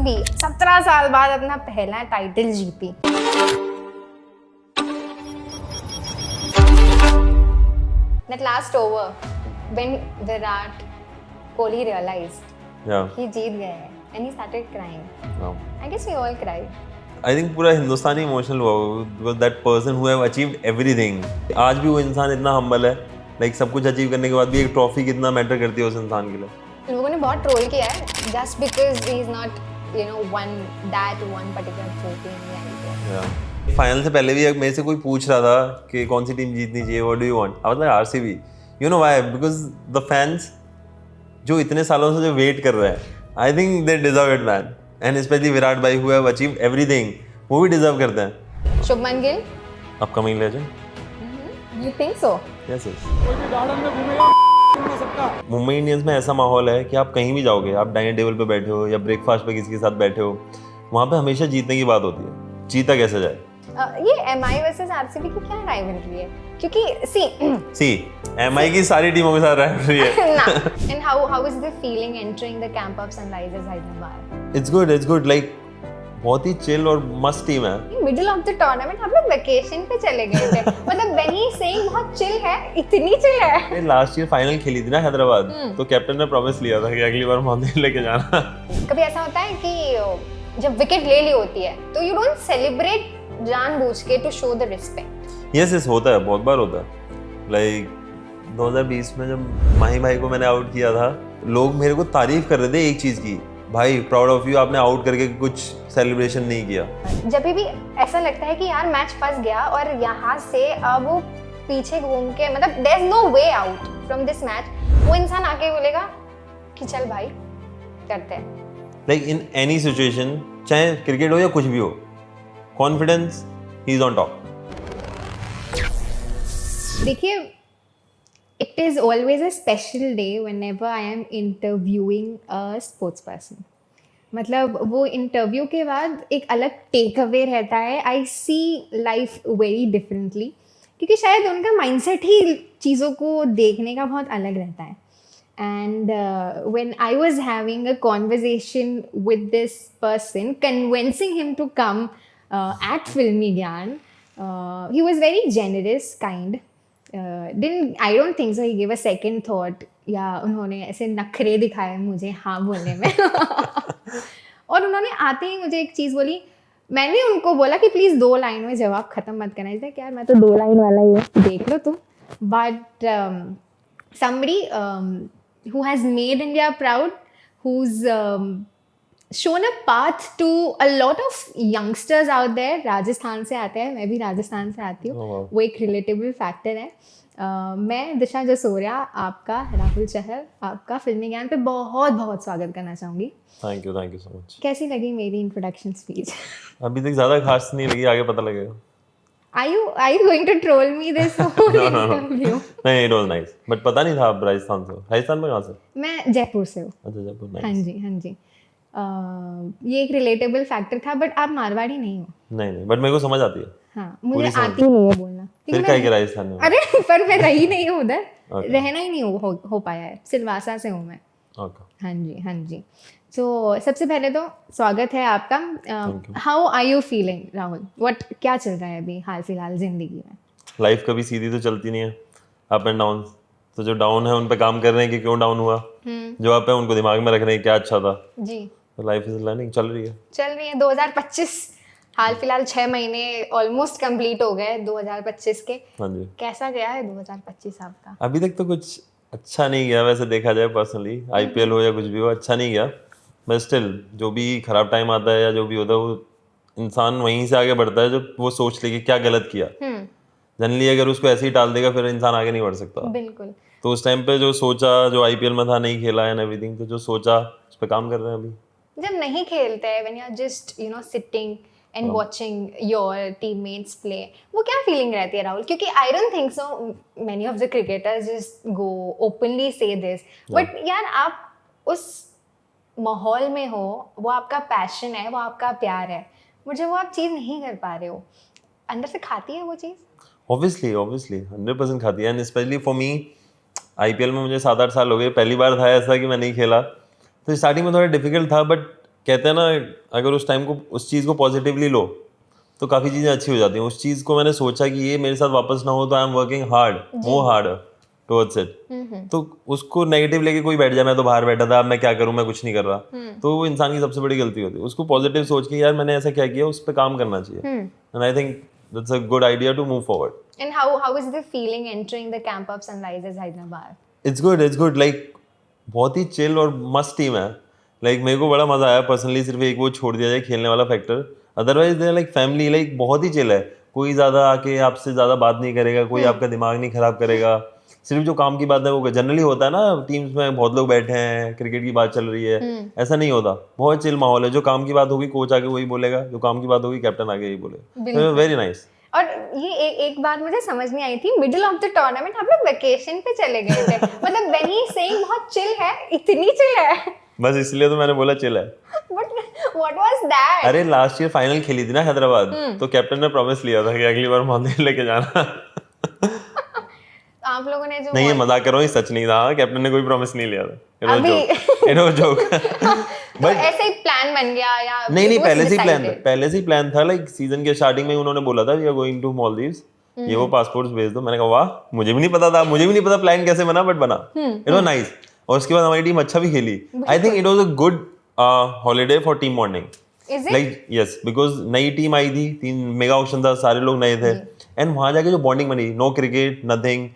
RCB 17 साल बाद अपना पहला टाइटल जीती। That last over, when Virat Kohli realized he जीत गए हैं, and he started crying. I guess we all cried. I think पूरा हिंदुस्तानी इमोशनल हुआ because that person who have achieved everything. आज भी वो इंसान इतना हम्बल है, like सब कुछ अचीव करने के बाद भी एक ट्रॉफी कितना मैटर करती है उस इंसान के लिए। लोगों ने बहुत ट्रोल किया है just because he is not, you know, one particular trophy in life. Final से पहले भी मेरे से कोई पूछ रहा था कि कौन सी टीम जीतनी चाहिए, what do you want, I was like RCB. You know why? Because the fans जो इतने सालों से जो वेट कर रहे हैं, I think they deserve it man, and specially Virat भाई हु हैव अचीव्ड एवरीथिंग, वो भी डिजर्व करते हैं। Shubman Gill, upcoming legend. You think so? Yes yes. Mumbai Indians में ऐसा माहौल है कि आप कहीं भी जाओगे, आप डाइनिंग टेबल पे बैठे हो या ब्रेकफास्ट पे किसी के साथ बैठे हो, वहाँ पे हमेशा जीतने की बात होती है, जीता कैसे जाए। ये MI वर्सेस आरसीबी की क्या राइवलरी है? क्योंकि सी MI की सारी टीमों के साथ राइवलरी है। ना, and how is the feeling entering the camp of Sunrisers Hyderabad? It's good, like बहुत ही चिल और मस्त टीम है। मिडिल ऑफ द टूर्नामेंट हम लोग वेकेशन पे चले गए थे। मतलब when he saying बहुत चिल है, इतनी चिल है। लास्ट ईयर फाइनल खेली थी ना हैदराबाद, तो कैप्टन ने प्रॉमिस लिया था कि अगली बार मंदिर लेके जाना। कभी ऐसा होता है कि जब विकेट ले ली होती है तो यू डोंट सेलिब्रेट जानबूझ के to show the respect. Yes होता है, बहुत बार होता है। लाइक 2020 में जब माही भाई को मैंने आउट किया था, लोग मेरे को तारीफ कर रहे थे एक चीज की, भाई प्राउड ऑफ यू, आपने आउट करके कुछ सेलिब्रेशन नहीं किया। जब भी ऐसा लगता है कि यार मैच फंस गया और यहाँ से अब वो पीछे घूम के, मतलब there is no way out from this match, वो इंसान आके बोलेगा कि चल भाई करते हैं। लाइक इन एनी सिचुएशन, चाहे क्रिकेट हो या कुछ भी हो, कॉन्फिडेंस ही इज ऑन टॉप। देखिए, it is always a special day whenever I am interviewing a sports person. मतलब वो इंटरव्यू के बाद एक अलग टेक अवे रहता है। आई सी लाइफ वेरी डिफरेंटली, क्योंकि शायद उनका माइंडसेट ही चीज़ों को देखने का बहुत अलग रहता है। And when I was having a conversation with this person, convincing him to come at Filmy Gyan, he was very generous kind. I don't think so he gave a second thought, या उन्होंने ऐसे नखरे दिखाए मुझे हाँ बोलने में। और उन्होंने आते ही मुझे एक चीज़ बोली, मैंने उनको बोला कि प्लीज़ 2 लाइन में जवाब ख़त्म मत करना। इसलिए यार मैं तो 2 लाइन वाला ही हूँ, देख लो तुम। But somebody who has made India proud, who's shown a path to a lot of youngsters out there। Rajasthan से आते हैं, मैं भी राजस्थान से आती हूँ, वो एक रिलेटेबल फैक्टर है। मैं दिशा जसोरिया आपका, राहुल चहर आपका फिल्मी ज्ञान पे बहुत बहुत स्वागत करना चाहूँगी। Thank you so much. कैसी लगी मेरी इंट्रोडक्शन स्पीच? अभी तक ज़्यादा खास नहीं लगी, आगे पता लगेगा। Are you going to troll me this whole interview? नहीं, it was nice, but पता नहीं था आप राजस्थान से हो। राजस्थान में कहाँ से? मैं जयपुर से हूँ। अच्छा, जयपुर। nice। हाँ जी। ये एक रिलेटेबल फैक्टर था, बट आप मारवाड़ी नहीं हो। नहीं, बट मेरे को समझ आती है। हाँ, मुझे आती नहीं है बोलना। फिर क्या है राजस्थान में? अरे पर मैं रही नहीं हूँ उधर, रहना ही नहीं हो पाया है। सिलवासा से हूँ मैं। हाँ जी। तो सबसे पहले तो स्वागत है आपका। How are you feeling Rahul? क्या चल रहा है अभी हाल फिलहाल जिंदगी में? लाइफ कभी सीधी तो चलती नहीं है, अप एंड डाउन। तो जो डाउन है उन पे काम कर रहे हैं कि क्यों डाउन हुआ, जो अप है उनको दिमाग में रख रहे हैं क्या अच्छा था जी। तो लाइफ इज लर्निंग, चल रही है। 2025 हाल फिलहाल 6 महीने ऑलमोस्ट कंप्लीट हो गए 2025 के। हाँ जी। कैसा गया है 2025 आपका? अभी तक तो कुछ अच्छा नहीं गया, वैसे देखा जाए पर्सनली, IPL हो या कुछ भी हो, अच्छा नहीं गया। बट स्टिल जो भी खराब टाइम आता है या जो भी होता है, वो इंसान वहीं से आगे बढ़ता है जब वो सोच ले कि क्या गलत किया। जनरली अगर उसको ऐसे ही टाल देगा फिर इंसान आगे नहीं बढ़ सकता। बिल्कुल। तो उस टाइम पे जो सोचा, जो IPL में था, नहीं खेला एंड एवरीथिंग, तो जो सोचा उस पर काम कर रहे हैं अभी। जब नहीं खेलते हैं, when you are just sitting and watching your teammates play, वो क्या फीलिंग रहती है राहुल? क्योंकि I don't think so many of the cricketers just go openly say this, but यार आप उस माहौल में हो, वो आपका पैशन है, वो आपका प्यार है, मुझे वो आप चीज़ नहीं कर पा रहे हो, अंदर से खाती है वो चीज़? ऑब्वियसली 100% खाती है। And specially for me, IPL में मुझे 7-8 साल हो गए, पहली बार था ऐसा कि मैं नहीं खेला, तो स्टार्टिंग में थोड़ा डिफिकल्ट था, बट कहते हैं ना, अगर उस टाइम को उस चीज़ को पॉजिटिवली लो तो काफ़ी चीज़ें अच्छी हो जाती हैं। उस चीज़ को मैंने सोचा कि ये मेरे साथ वापस ना हो, तो I am working hard, more hard towards it. तो उसको नेगेटिव लेके कोई बैठ जाए, मैं तो बाहर बैठा था, अब मैं क्या करूं, मैं कुछ नहीं कर रहा, तो वो इंसान की सबसे बड़ी गलती होती है। उसको पॉजिटिव सोच के यार मैंने ऐसा क्या किया, उस पर काम करना चाहिए। And I think that's a good idea to move forward. And how is the feeling entering the camp of Sunrisers Hyderabad? It's good like बहुत ही चिल और मस्त टीम है। लाइक मेरे को बड़ा मजा आया पर्सनली, सिर्फ एक वो छोड़ दिया जाए खेलने वाला factor, otherwise they like family, like बहुत ही चिल है। कोई ज्यादा आके आपसे ज्यादा बात नहीं करेगा, कोई आपका दिमाग नहीं खराब करेगा। सिर्फ जो काम की बात है वो जनरली होता है ना, टीम्स में बहुत लोग बैठे हैं, क्रिकेट की बात चल रही है, ऐसा नहीं होता। बहुत चिल माहौल है। जो काम की बात होगी कोच आके वही बोलेगा, जो काम की बात होगी कैप्टन आके यही बोलेगा। Very nice. और ये एक बात मुझे समझ नहीं आई थी, मिडिल ऑफ द टूर्नामेंट हम लोग वेकेशन पे चले गए थे। मतलब व्हेन ही सेइंग बहुत चिल है, इतनी चिल है, बस इसलिए तो मैंने बोला चिल है। But what was that? अरे लास्ट ईयर फाइनल खेली थी ना हैदराबाद, तो कैप्टन ने प्रॉमिस लिया था कि अगली बार माउंटेन लेके जाना। आप लोगों ने जो नहीं, ये मजाक कर रहा हूँ, ये सच नहीं था। कैप्टन ने कोई प्रॉमिस नहीं लिया था। It was joke. बट ऐसे ही प्लान बन गया या नहीं, पहले से ही प्लान था। लाइक सीजन के स्टार्टिंग में उन्होंने बोला था we are going to Maldives, ये वो पासपोर्ट्स भेज दो। मैंने कहा वाह, मुझे भी नहीं पता था, मुझे भी नहीं पता प्लान कैसे बना, बट बना। It was nice. और उसके बाद हमारी टीम अच्छा भी खेली। I think it was a good holiday for team bonding. Like yes, because नई टीम आई थी, 3 मेगा ऑक्शन था, सारे लोग नए थे, एंड वहां जाके जो बॉन्डिंग बनी, नो क्रिकेट नथिंग,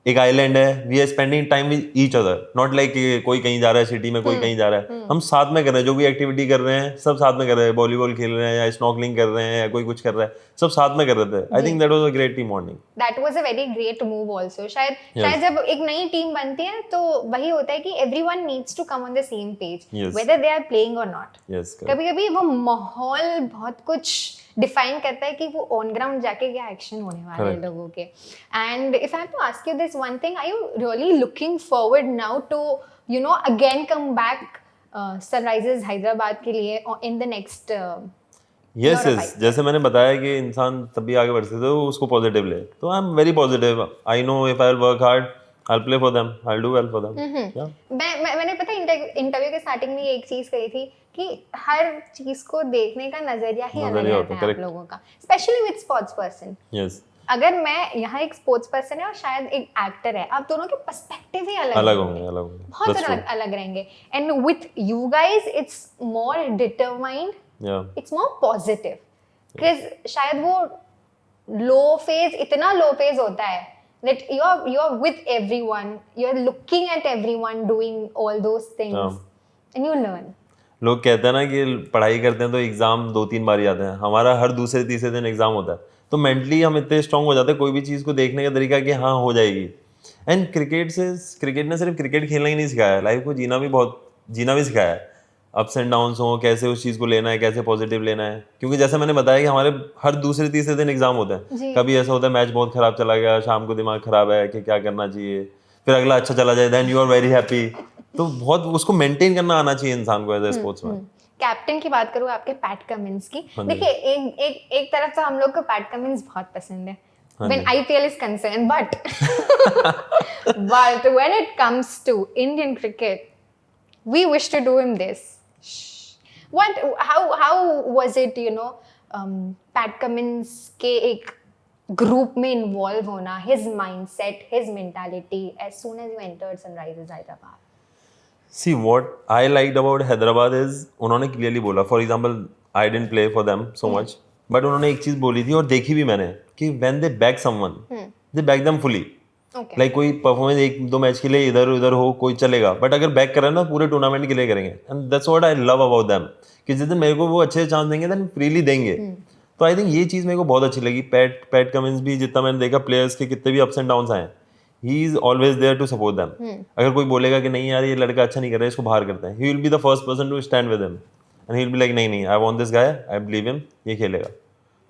एक आइलैंड है, we are spending time with each other, not like कोई कहीं जा रहा है सिटी में, कोई कहीं जा रहा है, हम साथ में कर रहे हैं। जो भी एक्टिविटी कर रहे हैं सब साथ में कर रहे हैं, वॉलीबॉल खेल रहे हैं या स्नॉर्कलिंग कर रहे हैं या कोई कुछ कर रहा है, सब साथ में कर रहे थे। I think that was a great team bonding. That was a very great move also. शायद जब एक नई टीम बनती है तो वही होता है कि everyone needs to come on the same page, whether they are playing और नॉट। कभी-कभी वो माहौल बहुत कुछ डिफाइन करता है कि वो ऑन ग्राउंड जाके क्या एक्शन होने वाले हैं लोगों के। And if I have to ask you this one thing, are you really looking forward now to you know again come back Sunrisers Hyderabad के लिए इन द नेक्स्ट? यस, जैसे मैंने बताया कि इंसान तभी आगे बढ़ सकता है उसको पॉजिटिव ले, तो I am very positive. I know if I will work hard, I will play for them, I will do well for them. मैंने पता इंटरव्यू के स्टार्टिंग में एक चीज कही थी कि हर चीज को देखने का नजरिया ही अलग रहता है आप लोगों का, specially with sports person. Yes, अगर मैं यहाँ एक स्पोर्ट्स पर्सन है और शायद एक एक्टर है, आप दोनों के पर्सपेक्टिव ही अलग होंगे, बहुत अलग रहेंगे। And with you guys it's more determined, it's more positive, because शायद वो इतना लो फेज होता है that you are with everyone, you are looking at everyone doing all those things, and you learn. लोग कहते हैं ना कि पढ़ाई करते हैं तो एग्जाम 2-3 बार ही आते हैं, हमारा हर दूसरे तीसरे दिन एग्जाम होता है, तो मेंटली हम इतने स्ट्रांग हो जाते हैं कोई भी चीज़ को देखने का तरीका कि हाँ हो जाएगी। एंड क्रिकेट ने सिर्फ क्रिकेट खेलना ही नहीं सिखाया, लाइफ को जीना भी सिखाया है। अप्स एंड डाउन्स हो, कैसे उस चीज़ को लेना है, कैसे पॉजिटिव लेना है। क्योंकि जैसे मैंने बताया कि हमारे हर दूसरे तीसरे दिन एग्जाम होता है। कभी ऐसा होता है मैच बहुत खराब चला गया, शाम को दिमाग खराब है कि क्या करना चाहिए, फिर अगला अच्छा चला जाए, then you are very happy. तो बहुत उसको मेंटेन करना आना चाहिए इंसान को एज ए स्पोर्ट्समैन। कैप्टन की बात करूँ आपके पैट कमिंस की, देखिए एक तरफ तो हम लोग को पैट कमिंस बहुत पसंद है when IPL is concerned, but when it comes to Indian cricket, we wish to do him this. How was it, you know, Pat Cummins के एक ग्रुप में इन्वॉल्व होना, his mindset, his mentality as soon as you entered Sunrisers Hyderabad? See, what I liked about Hyderabad is उन्होंने clearly बोला, for example, I didn't play for them so much, but उन्होंने एक चीज़ बोली थी और देखी भी मैंने कि when they back someone, they back them fully. Like कोई परफॉर्मेंस 1-2 मैच के लिए इधर उधर हो कोई चलेगा, बट अगर बैक कर रहे हैं ना पूरे टूर्नामेंट के लिए करेंगे। And that's what I love about them, कि जिस दिन मेरे को वो अच्छे चांस देंगे देन फ्रीली देंगे। तो आई थिंक ये चीज़ मेरे को बहुत अच्छी लगी। पैट कमिंस भी, जितना मैंने देखा प्लेयर्स के कितने भी अप्स एंड डाउन्स आए, he is always there to support them. अगर कोई बोलेगा कि नहीं यार ये लड़का अच्छा नहीं कर रहा है, इसको बाहर करते हैं, he will be the first person to stand with him and he will be like नहीं I want this guy, I believe him, ये खेलेगा।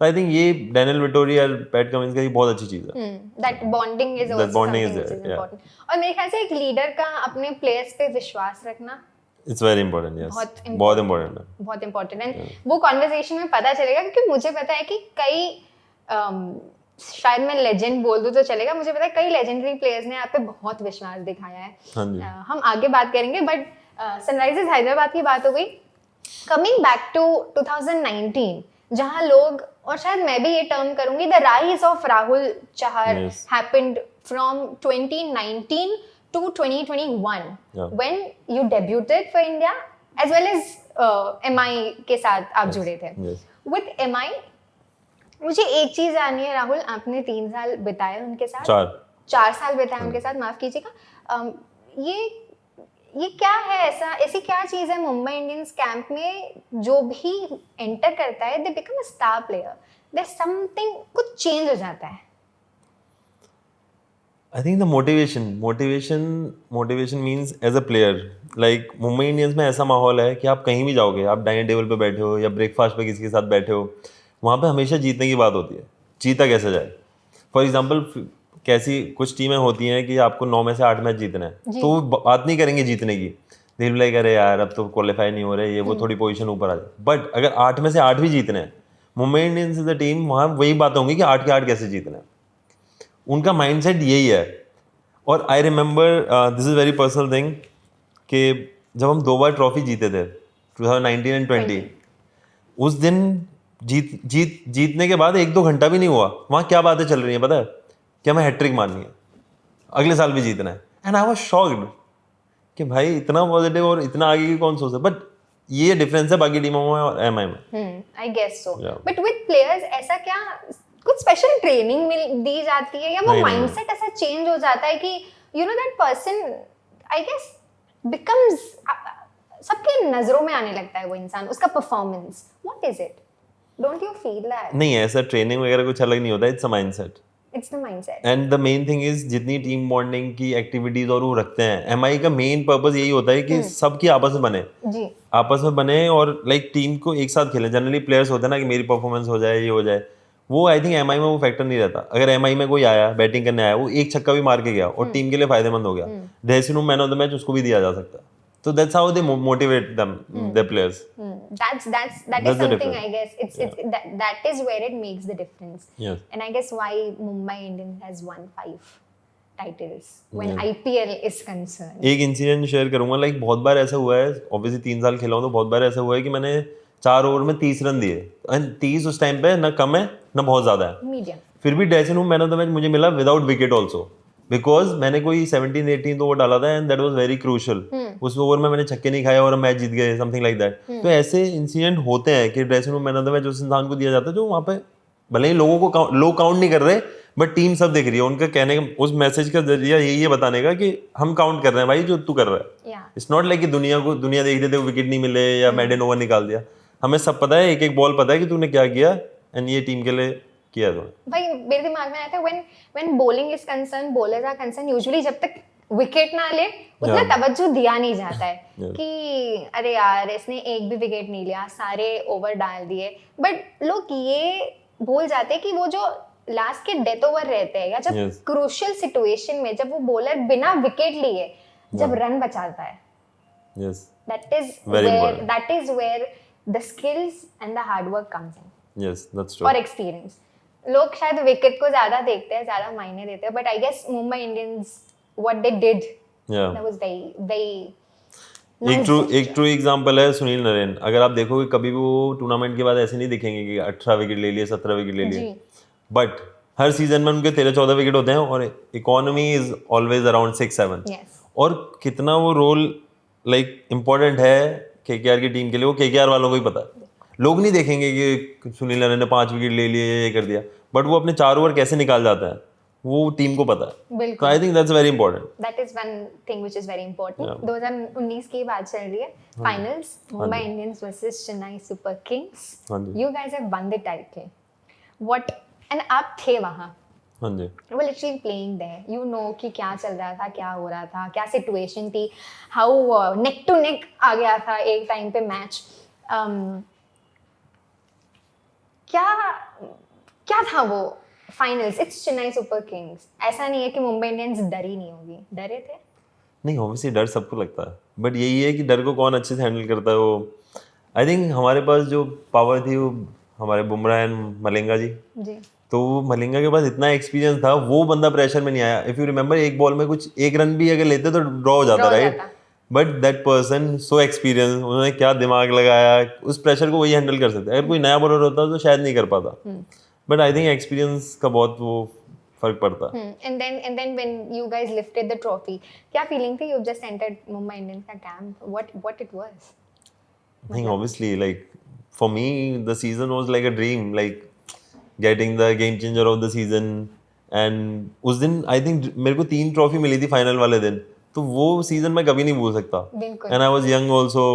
तो आई थिंक ये डैनियल विटोरी और पैट कमिंस का ये बहुत अच्छी चीज़ है। That bonding is also important. और मेरे ख्याल से एक लीडर का अपने प्लेयर्स पे विश्वास रखना, इट्स वेरी इंपॉर्टेंट। यस, बहुत इंपॉर्टेंट है। एंड वो कॉन्वर्सेशन में पता चलेगा, क्योंकि मुझे पता है कि कई शायद मैं लेजेंड बोल दूं तो चलेगा, मुझे पता है कई लेजेंडरी प्लेयर्स ने आप पे बहुत विश्वास दिखाया है। हम आगे बात करेंगे, बट सनराइजर्स हैदराबाद की बात हो गई, कमिंग बैक टू 2019 जहाँ लोग, और शायद मैं भी ये टर्म करूंगी, the rise of Rahul Chahar Yes. Happened from 2019 to 2021 Yeah. when you debuted for India as well as MI के साथ आप जुड़े थे. Yes. With MI मुझे एक चीज जाननी है राहुल, आपने 3 साल बिताए उनके साथ, 4 साल बिताए उनके साथ, माफ कीजिएगा. ये क्या है, ऐसी क्या चीज है मुंबई इंडियंस कैंप में, जो भी एंटर करता है they become a star player, there something, कुछ चेंज हो जाता है. I think the motivation means as a player. Like Mumbai Indians में ऐसा माहौल है कि आप कहीं भी जाओगे, आप डाइनिंग टेबल पे बैठे हो या ब्रेकफास्ट पे किसी के साथ बैठे हो, वहाँ पे हमेशा जीतने की बात होती है, जीता कैसे जाए. फॉर एग्जाम्पल कैसी कुछ टीमें होती हैं कि आपको 9 में से 8 मैच जीतना है, तो वो बात नहीं करेंगे जीतने की, दिल में लाइक अरे यार अब तो क्वालिफाई नहीं हो रहे, ये वो थोड़ी पोजीशन ऊपर आ जाए. बट अगर 8 में से 8 भी जीतने हैं, Mumbai Indians is the team, वहाँ वही बात होंगी कि 8 के 8 कैसे जीतना है. उनका माइंडसेट यही है. और I remember this is very personal thing कि जब हम 2 बार ट्रॉफी जीते थे 2019 एंड 20, उस दिन जीतने के बाद 1-2 घंटा भी नहीं हुआ, वहाँ क्या बातें चल रही हैं पता है, कि हमें हैट्रिक मारनी है, अगले साल भी जीतना है. एंड आई वाज शॉक्ड कि भाई इतना पॉजिटिव और इतना आगे की कौन सोच है. बट ये डिफरेंस है बाकी टीमों में और एमआई में. I guess so. Yeah. But with players ऐसा क्या कुछ स्पेशल ट्रेनिंग मिल दी जाती है, या वो नहीं. माइंडसेट ऐसा चेंज हो जाता है कि you know that person I guess becomes, सबके नजरों में आने लगता है वो इंसान, उसका performance. What is it? Don't you feel that? नहीं, ऐसा ट्रेनिंग वगैरह कुछ अलग नहीं होता, it's a mindset. It's the mindset. And the main thing is जितनी टीम बॉन्डिंग की एक्टिविटीज और वो रखते हैं, एमआई का मेन पर्पस यही होता है कि सबकी आपस में बने, जी. आपस में बने और लाइक टीम को एक साथ खेलें. जनरली प्लेयर्स होते हैं ना कि मेरी परफॉर्मेंस हो जाए, ये हो जाए, वो आई थिंक एमआई में वो फैक्टर नहीं रहता. अगर एमआई में कोई आया बैटिंग करने आया, वो एक छक्का भी मार के गया और टीम के लिए फायदेमंद हो गया, dressing room man of the match उसको भी दिया जा सकता है. So that's how they motivate them, their players. That is That's the something difference. I guess it's that is where it makes the difference. Yes. And I guess why Mumbai Indians has won 5 titles when IPL is concerned. एक incident share करूंगा. Like बहुत बार ऐसा हुआ है, obviously 3 साल खेला हूं तो बहुत बार ऐसा हुआ है कि मैंने 4 ओवर में 30 रन दिए, एंड 30 उस टाइम पे ना कम है ना बहुत ज्यादा है, Medium. फिर भी dressing room man of the match मुझे मिला विदाउट विकेट ऑल्सो, बिकॉज मैंने कोई 17-18 ओवर डाला था and that was very crucial. उस ओवर में मैंने छक्के नहीं खाए और मैच जीत गए, समथिंग लाइक दैट. तो ऐसे इंसिडेंट होते हैं कि dressing room man of the match उस इंसान को दिया जाता है जो वहाँ पे भले ही लोगों को लोग काउंट नहीं कर रहे, बट टीम सब देख रही है. उनका कहने का उस मैसेज का जरिया यही है बताने का कि हम काउंट कर रहे हैं भाई जो तू कर रहा है. Yeah. इट्स नॉट लाइक कि दुनिया देख रही थी विकेट नहीं मिले या मैडन ओवर निकाल दिया. हमें सब पता है, एक एक बॉल पता है कि तूने क्या किया एंड ये टीम के लिए किया था. भाई मेरे दिमाग में आया था when bowling is concerned, bowlers are concerned, usually जब तक विकेट ना ले उतना तवज्जो दिया नहीं जाता है कि अरे यार इसने एक भी विकेट नहीं लिया, सारे ओवर डाल दिए. बट लोग ये भूल जाते हैं कि वो जो लास्ट के डेथ ओवर रहते हैं या जब क्रूशियल सिचुएशन में जब वो बॉलर बिना विकेट लिए जब रन बचाता है, that is where the skills and the hard work comes in. Yes, that's true. और एक्सपीरियंस. लोग शायद विकेट को ज्यादा देखते हैं, ज्यादा मायने देते हैं, but I guess Mumbai Indians what they did that was very एक ट्रू एग्जांपल है सुनील नरेन. अगर आप देखोगे कभी भी वो टूर्नामेंट के बाद ऐसे नहीं दिखेंगे कि 18 विकेट ले लिए, 17 विकेट ले लिए, बट हर सीजन में उनके 13-14 विकेट होते हैं और इकोनॉमी इज ऑलवेज अराउंड 6-7. और कितना वो रोल लाइक इम्पोर्टेंट है केकेआर की टीम के लिए, वो केकेआर वालों को ही पता है. लोग नहीं देखेंगे कि सुनील नरेन ने 5 विकेट ले लिए, ये कर दिया, बट वो अपने 4 ओवर कैसे निकाल जाता है वो टीम को पता है. तो I think that's very important. That is one thing which is very important. 2019 की बात चल रही है, finals Mumbai Indians versus Chennai Super Kings. You guys have won the title. What, and आप थे वहां. हाँ जी. वो literally playing there, you know कि क्या चल रहा था, क्या हो रहा था, क्या सिचुएशन थी, हाउ नेक टू नेक आ गया था एक टाइम पे मैच. क्या था वो finals? It's Chennai Super Kings. ऐसा नहीं है कि मुंबई इंडियंस डरी नहीं होगी, डरे थे. नहीं, ऑब्वियसली डर सबको लगता है, बट यही है कि डर को कौन अच्छे से हैंडल करता है. वो आई थिंक हमारे पास जो पावर थी वो हमारे बुमराह एंड मलिंगा जी. तो मलिंगा के पास इतना एक्सपीरियंस था, वो बंदा प्रेशर में नहीं आया. इफ यू रिमेंबर एक बॉल में कुछ 1 रन भी अगर लेते तो ड्रॉ हो जाता, right. But that person so experience, उन्होंने क्या दिमाग लगाया, उस प्रेशर को वही हैंडल कर सकते हैं। अगर कोई नया बॉलर होता तो शायद नहीं कर पाता। बट आई थिंक एक्सपीरियंस का बहुत वो फर्क पड़ता है। And then when you guys lifted the trophy, क्या feeling थी? You just entered Mumbai Indians का camp. What it was? I think obviously, like for me, the season was like a dream, like getting the game changer of the season. And उस दिन I think मेरे को 3 trophy मिली थी final वाले दिन, तो वो सीजन मैं कभी नहीं भूल सकता। बिल्कुल। And I was young also,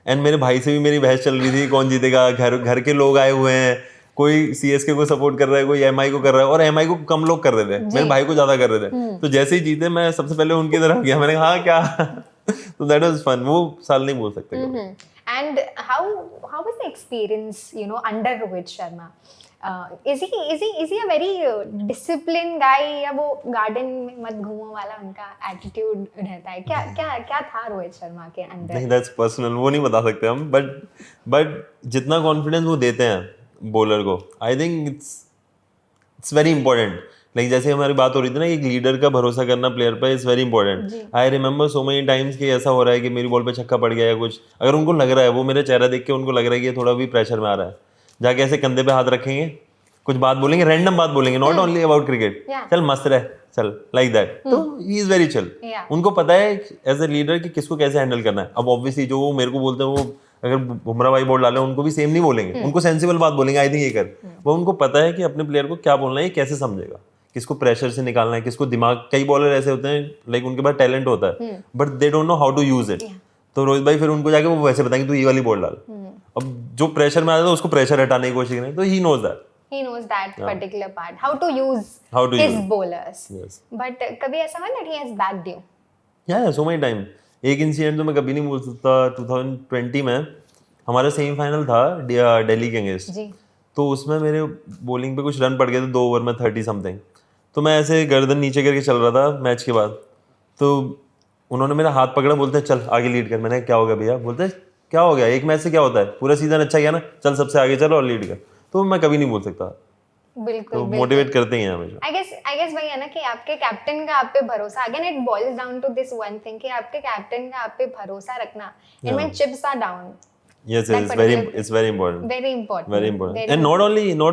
and मेरे भाई से भी मेरी बहस चल रही थी कौन जीतेगा। घर के लोग आए हुए हैं, कोई सीएसके को सपोर्ट कर रहा है, कोई एमआई को कर रहा है, और एमआई को कम लोग कर रहे थे, मेरे भाई को ज्यादा कर रहे थे। तो जैसे ही जीते मैं सबसे पहले उनकी तरफ गया, मैंने कहा हाँ क्या तो दैट वाज फन, वो साल नहीं भूल सकते कभी। And how was the experience, you know, under Rohit Sharma? Is he a very disciplined guy, या वो गार्डन में मत घूमो वाला उनका एटीट्यूड रहता है? क्या था रोहित शर्मा के अंदर? नहीं, दैट्स पर्सनल, वो नहीं बता सकते हम। बट जितना कॉन्फिडेंस वो देते हैं बॉलर को, I think it's very important. Like जैसे हमारी बात हो रही थी ना, एक लीडर का भरोसा करना प्लेयर पे is very important. I remember so many times कि ऐसा हो रहा है कि मेरी बॉल पे छक्का पड़ गया या कुछ, अगर उनको लग रहा है, वो मेरा चेहरा देख के उनको लग रहा है कि ये थोड़ा भी प्रेशर में आ रहा है, जाके ऐसे कंधे पे हाथ रखेंगे, कुछ बात बोलेंगे, रैंडम बात बोलेंगे, नॉट ओनली अबाउट क्रिकेट, चल मस्त रह, चल लाइक दैट। तो ही इज वेरी चिल। उनको पता है एज ए लीडर कि किसको कैसे हैंडल करना है। अब ऑब्वियसली जो वो मेरे को बोलते हैं, वो अगर बुमराह भाई बॉल डाले उनको भी सेम नहीं बोलेंगे, उनको सेंसिबल बात बोलेंगे, आई थिंक ये कर। वो उनको पता है कि अपने प्लेयर को क्या बोलना है, ये कैसे समझेगा, किसको प्रेशर से निकालना है, किसको दिमाग। कई बॉलर ऐसे होते हैं लाइक उनके पास टैलेंट होता है but they don't know how to use it. तो रोहित भाई फिर उनको जाके वो वैसे बताएंगे तू ये वाली बॉल डाल। अब जो प्रेशर में आ जाता है उसको प्रेशर हटाने की कोशिश करें, तो he knows that. He knows that particular part, how to use his bowlers. Yes. But कभी ऐसा हुआ that he has backed you? Yeah, so many time. एक इंसिडेंट तो मैं कभी नहीं भूल सकता। 2020 में हमारा सेमीफाइनल था दिल्ली के अगेंस्ट, तो उसमें मेरे बॉलिंग पे कुछ रन पड़ गए थे 2 ओवर में 30 समथिंग। तो मैं ऐसे गर्दन नीचे करके चल रहा था मैच के बाद, तो उन्होंने मेरा हाथ पकड़ा, बोलते हैं चल आगे लीड कर। मैंने क्या हो गया भैया? बोलते हैं क्या हो गया, एक मैच से क्या होता है, पूरा सीजन अच्छा गया ना, चल सबसे आगे चलो और लीड कर। तो मैं कभी नहीं बोल सकता। बिल्कुल, तो मोटिवेट करते ही हैं हमेशा। आई गेस वही है ना कि आपके कैप्टन का आप पे भरोसा, again it boils down to this one thing कि आपके कैप्टन का आप पे भरोसा रखना, and when chips are down. Yes, it's very important. Very important. And not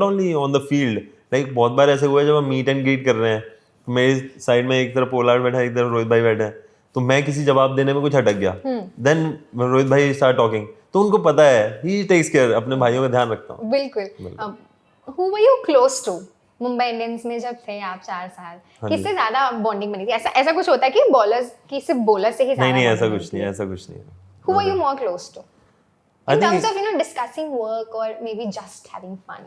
only on the field, like बहुत बार ऐसे हुआ है जब हम मीट एंड ग्रीट कर रहे हैं, तो मेरी साइड में एक तरफ पोलार्ड बैठा है, एक तरफ रोहित भाई बैठे हैं, तो मैं किसी जवाब देने में कुछ अटक गया, देन रोहित भाई स्टार्ट टॉकिंग, तो उनको पता है, ही टेक्स केयर, अपने भाइयों का ध्यान रखता हूँ। बिल्कुल। Who were you close to? Mumbai Indians में जब थे आप 4 साल, किससे ज्यादा बॉन्डिंग बनी थी? ऐसा कुछ होता है कि बॉलर्स की सिर्फ बॉलर से ही ज्यादा? नहीं, ऐसा कुछ नहीं। Who were you more close to? In terms of, you know, discussing work or maybe just having fun.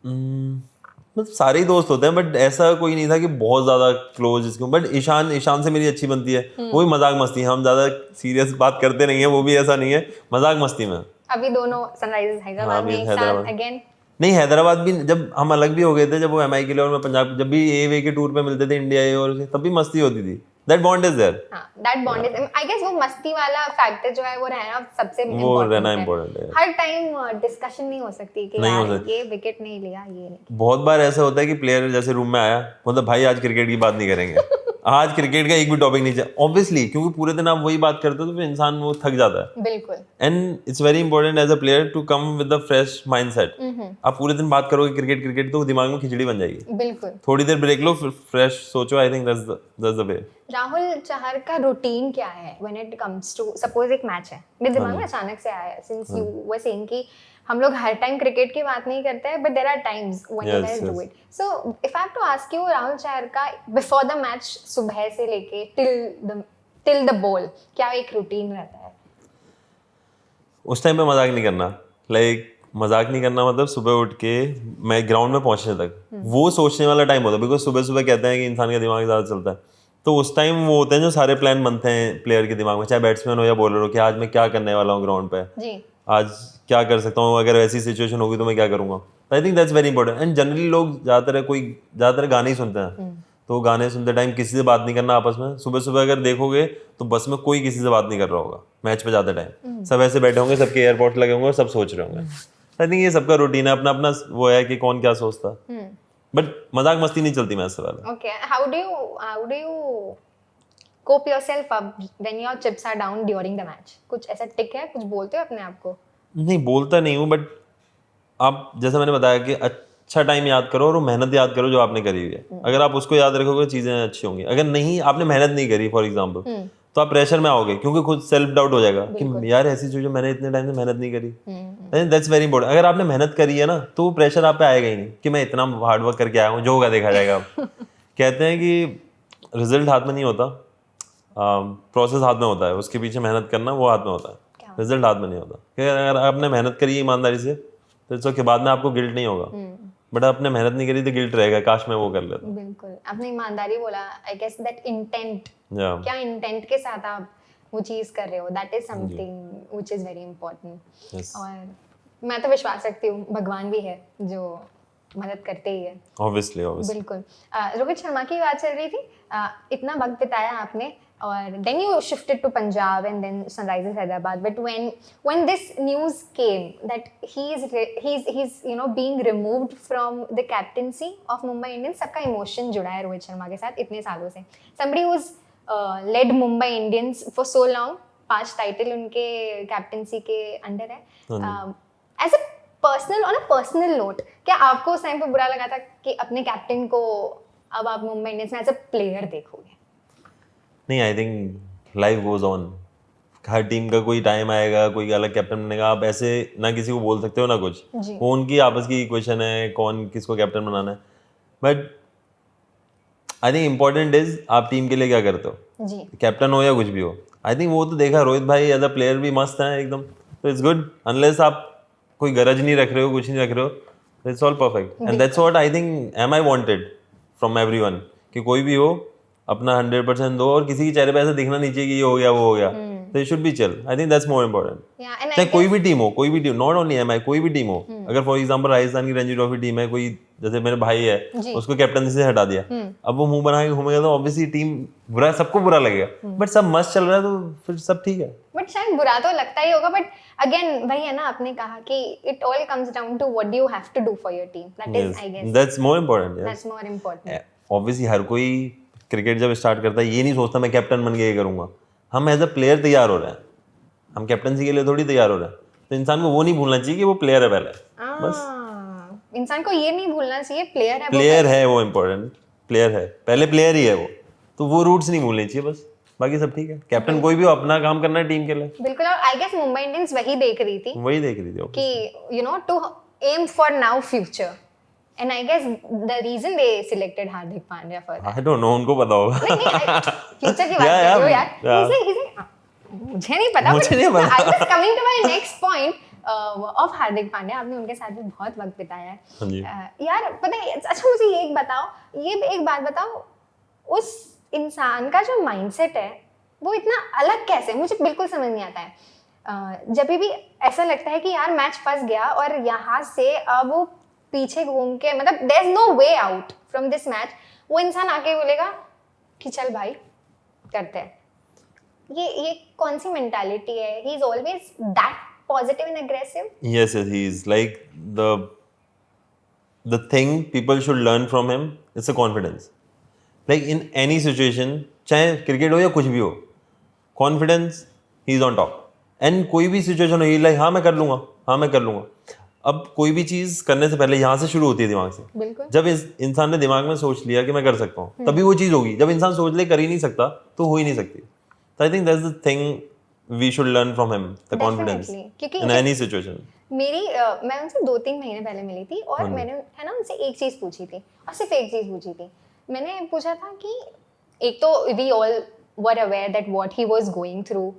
मतलब सारे ही दोस्त होते हैं, बट ऐसा कोई नहीं था कि बहुत ज्यादा क्लोज इसको। बट ईशान से मेरी अच्छी बनती है, वो भी मजाक मस्ती, हम ज्यादा सीरियस बात करते नहीं है, वो भी ऐसा नहीं है, मजाक मस्ती में। अभी दोनों सनराइजर्स हैदराबाद में एक साथ अगेन? नहीं, हैदराबाद भी जब हम अलग भी हो गए थे, जब वो एमआई के लिए और मैं पंजाब, जब भी ए वे के टूर पे मिलते थे इंडिया ए, और तब भी मस्ती होती थी। That bond is there. That bond is, I guess वो मस्ती वाला फैक्टर जो है वो रहना सबसे वो रहना इम्पोर्टेंट है। हर टाइम डिस्कशन नहीं हो सकती कि यार ये विकेट नहीं लिया, ये नहीं। बहुत बार ऐसा होता है कि प्लेयर जैसे रूम में आया, मतलब भाई आज क्रिकेट की बात नहीं करेंगे, आज क्रिकेट का एक भी टॉपिक नहीं चाहिए, ऑब्वियसली, क्योंकि पूरे दिन आप वही बात करते हो तो फिर इंसान वो थक जाता है। बिल्कुल। And it's very important as a player to come with a fresh mindset. आप पूरे दिन बात करोगे क्रिकेट तो दिमाग में खिचड़ी बन जाएगी। बिल्कुल। थोड़ी देर ब्रेक लो, फ्रेश सोचो। I think that's the way. Rahul Chahar का रूटीन क्या है when it comes to, suppose एक मैच है, मेरे दिमाग में अचानक से आया सिंस यू वर सेइंग कि हम लोग हर टाइम क्रिकेट की बात नहीं करते हैं, but there are times when you guys do it. So if I have to ask you, Rahul Chahar का बिफोर द मैच, सुबह से लेके टिल द बॉल, क्या एक रूटीन रहता है? उस टाइम पे मजाक नहीं करना, मजाक नहीं करना मतलब सुबह उठ के मैं ग्राउंड में पहुंचने तक वो सोचने वाला टाइम होता है, बिकॉज सुबह कहते हैं कि इंसान का दिमाग ज़्यादा चलता है, तो उस टाइम वो होते हैं जो सारे प्लान बनते हैं प्लेयर के दिमाग में, चाहे बैट्समैन हो या बॉलर हो, कि आज मैं क्या करने वाला हूँ ग्राउंड पे, आज क्या कर सकता हूँ, अगर ऐसी सिचुएशन होगी तो मैं क्या करूँगा। आई think that's very important. And generally लोग ज़्यादातर गाने ही सुनते हैं, तो गाने सुनते टाइम किसी से बात नहीं करना आपस में। सुबह अगर देखोगे तो बस में कोई किसी से बात नहीं कर रहा होगा, मैच पे जाते टाइम सब ऐसे बैठे होंगे, सबके एयरपोर्ट लगे होंगे, सब सोच रहे होंगे। आई थिंक ये सबका रूटीन है, अपना अपना वो है कि कौन क्या सोचता, बट मजाक मस्ती नहीं चलती मैच से पहले। Okay, how do you cope yourself up when your chips are down during the match? कुछ ऐसा टिक है, कुछ बोलते हो अपने आप को? नहीं बोलता नहीं हूँ, बट आप जैसा मैंने बताया कि अच्छा टाइम याद करो और वो मेहनत याद करो जो आपने करी हुई है। अगर आप उसको याद रखोगे चीज़ें अच्छी होंगी। अगर नहीं आपने मेहनत नहीं करी फॉर एग्जाम्पल, तो आप प्रेशर में आओगे, क्योंकि खुद सेल्फ डाउट हो जाएगा कि यार ऐसी चीज़ मैंने इतने टाइम से मेहनत नहीं करी। That's very important. अगर आपने मेहनत करी है ना, तो वो प्रेशर आप पे आएगा ही नहीं कि मैं इतना हार्ड वर्क करके आया हूँ, जो होगा देखा जाएगा। कहते हैं कि रिजल्ट हाथ में नहीं होता, प्रोसेस हाथ में होता है, उसके पीछे मेहनत करना वो हाथ में होता है, रिजल्ट हाथ में नहीं होता। कि अगर आपने मेहनत करी है ईमानदारी से, तो इसके बाद में आपको गिल्ट नहीं होगा, बट आपने मेहनत नहीं करी तो गिल्ट रहेगा, काश मैं वो कर लेता। बिल्कुल, आपने ईमानदारी बोला। I guess that intent, Yeah. क्या इंटेंट के साथ आप वो चीज कर रहे हो, that is something which is very important. Yes. और मैं तो विश्वास रखती हूँ भगवान भी है जो मदद करते ही है। Obviously. बिल्कुल। रोहित शर्मा की बात चल रही थी। इतना वक्त बिताया आपने, और then you shifted to Punjab and then Sunrisers Hyderabad. But when this news came that he's being removed from the captaincy of Mumbai Indians, सबका इमोशन जुड़ा है रोहित शर्मा के साथ इतने सालों से। Somebody who's led Mumbai Indians for so long, 5 title उनके captaincy के अंडर है। As a on a personal note, क्या आपको उस टाइम पे बुरा लगा था कि अपने कैप्टन को अब आप मुंबई इंडियंस में एज अ प्लेयर देखोगे? नहीं, I think life goes on. Her team का कोई टाइम आएगा, कोई अलग कैप्टन बनेगा। आप ऐसे ना किसी को बोल सकते हो ना कुछ, वो उनकी आपस की इक्वेशन है कौन किसको कैप्टन बनाना है। But I think important is आप टीम के लिए क्या करते हो, जी। कैप्टन हो या कुछ भी हो। आई थिंक वो तो देखा, रोहित भाई एज अ प्लेयर भी मस्त है एकदम, तो इट्स गुड। अनलेस आप कोई गरज नहीं रख रहे हो, कुछ नहीं रख रहे हो, it's all perfect. And that's what I think am I wanted from everyone, कि कोई भी हो अपना 100% दो, और किसी के चेहरे पे ऐसा दिखना नहीं चाहिए कि ये हो गया वो हो गया, तो it should be chill. I think that's more important. चाहे कोई भी टीम हो, नॉट ओनली एम आई, कोई भी टीम हो। अगर फॉर एग्जांपल राजस्थान की रणजी ट्रॉफी टीम है, कोई जैसे मेरे भाई है, उसको कैप्टनसी से हटा दिया, अब वो मुंह बना के घूमेगा तो ऑब्वियसली टीम बुरा, सबको बुरा लगेगा। बट सब मस्त चल रहा है तो फिर सब ठीक है। बट शायद बुरा तो लगता ही होगा, बट अगेन वही है ना, आपने कहा कि it all comes down to what you have to do for your team. That is I guess that's more important. That's more important. Obviously हर कोई क्रिकेट जब स्टार्ट करता है ये नहीं सोचता मैं कैप्टन बन के ये करूंगा। हम एज अ प्लेयर तैयार हो रहे हैं, हम कैप्टनसी के लिए थोड़ी तैयार हो रहे हैं। तो इंसान को वो नहीं भूलना चाहिए कि वो प्लेयर है पहले, बस इंसान को ये नहीं भूलना चाहिए प्लेयर है, प्लेयर है वो इम्पोर्टेंट, प्लेयर है पहले, प्लेयर ही है वो, तो वो रूट्स नहीं भूलने चाहिए बस, बाकी सब ठीक है। कैप्टन कोई भी हो, अपना काम करना है टीम के लिए। बिल्कुल। और आई गेस मुंबई इंडियंस वही देख रही थी कि you know to aim for now future, and I guess the reason they selected Hardik Pandya for that. I don't know, उनको पता होगा। फ्यूचर की बात कर रही हो यार, मुझे नहीं पता। I was coming to my next point of Hardik Pandya. आपने उनके साथ भी बहुत वक्त बिताया है यार, पता है। अच्छा मुझे ये एक बताओ, ये एक बात बताओ, उस इंसान का जो माइंडसेट है वो इतना अलग कैसे, मुझे बिल्कुल समझ नहीं आता है। जब भी ऐसा लगता है कि यार मैच फंस गया और यहाँ से अब वो पीछे घूम के, मतलब there is no way out from this match, वो इंसान आके बोलेगा कि चल भाई करते हैं। ये कौन सी मेंटालिटी है? ही is always that positive and aggressive. Yes, he is like the thing people should learn from him is a confidence. Like in any situation, चाहे क्रिकेट हो या कुछ भी हो, कॉन्फिडेंस ही इज ऑन टॉप। एंड कोई भी सिचुएशन हो, लाइक हाँ मैं कर लूंगा, हाँ मैं कर लूंगा। अब कोई भी चीज करने से पहले यहाँ से शुरू होती है, दिमाग से। जब इंसान ने दिमाग में सोच लिया कि मैं कर सकता हूँ, तभी वो चीज होगी। जब इंसान सोच ले कर ही नहीं सकता तो हो ही नहीं सकती। तो I think that's the thing we should learn from him, the confidence in any situation. मैं उनसे 2-3 महीने पहले मिली थी और मैंने है ना उनसे एक चीज पूछी थी, और सिर्फ एक चीज पूछी थी। मैंने पूछा था कि एक तो we all were aware that what he was going through,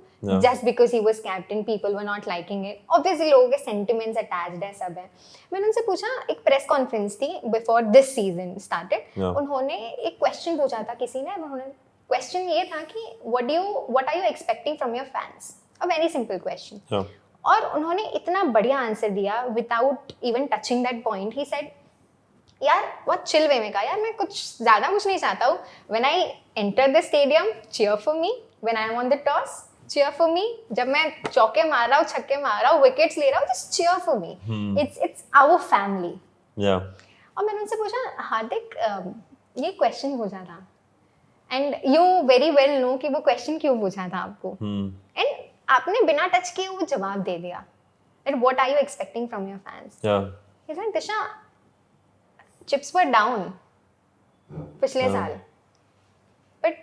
just because he was captain, people were not liking it. Obviously लोगों के sentiments attached है, सब है। मैंने उनसे पूछा, एक प्रेस कॉन्फ्रेंस थी before this season started, उन्होंने एक क्वेश्चन पूछा था किसी ने, उन्होंने क्वेश्चन ये था कि what are you expecting from your fans? A very simple question. और उन्होंने इतना बढ़िया आंसर दिया without even touching that point. He said, यार बहुत चिल वे में कहा, यार मैं कुछ ज़्यादा कुछ नहीं चाहता हूँ। When I enter the stadium, cheer for me. When I am on the toss, cheer for me. जब मैं चौके मार रहा हूँ, छक्के मार रहा हूँ, विकेट्स ले रहा हूँ, just cheer for me. It's our family. और मैंने उनसे पूछा, हार्दिक ये क्वेश्चन पूछा था and you very well know कि वो क्वेश्चन क्यों पूछा था आपको, एंड आपने बिना टच किए वो जवाब दे दिया. And what are you expecting from your fans? He's like, Disha, chips were down पिछले साल, बट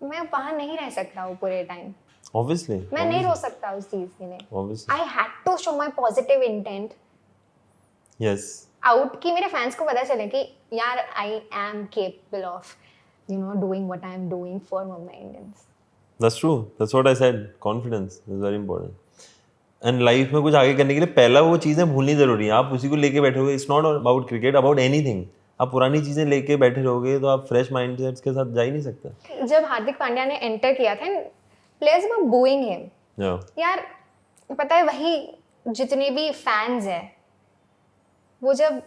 मैं वहां नहीं रह सकता वो पूरे टाइम. Obviously. मैं नहीं रो सकता उस चीज के लिए. Obviously. I had to show my positive intent Yes. out कि मेरे फैंस को पता चले कि यार I am capable of doing what I am doing for Mumbai Indians. That's true. That's what I said. Confidence is very important. And life में कुछ आगे करने के लिए पहला वो चीज़ें भूलनी ज़रूरी है. आप उसी को लेके बैठे होगे. It's not about cricket, about anything. आप पुरानी चीज़ें लेके बैठे रहोगे तो आप फ्रेश माइंडसेट्स के साथ जा ही नहीं सकते. जब हार्दिक पांड्या ने एंटर किया था, प्लेयर्स वर बूइंग हिम. यार पता है, वही जितने भी फैंस हैं वो जब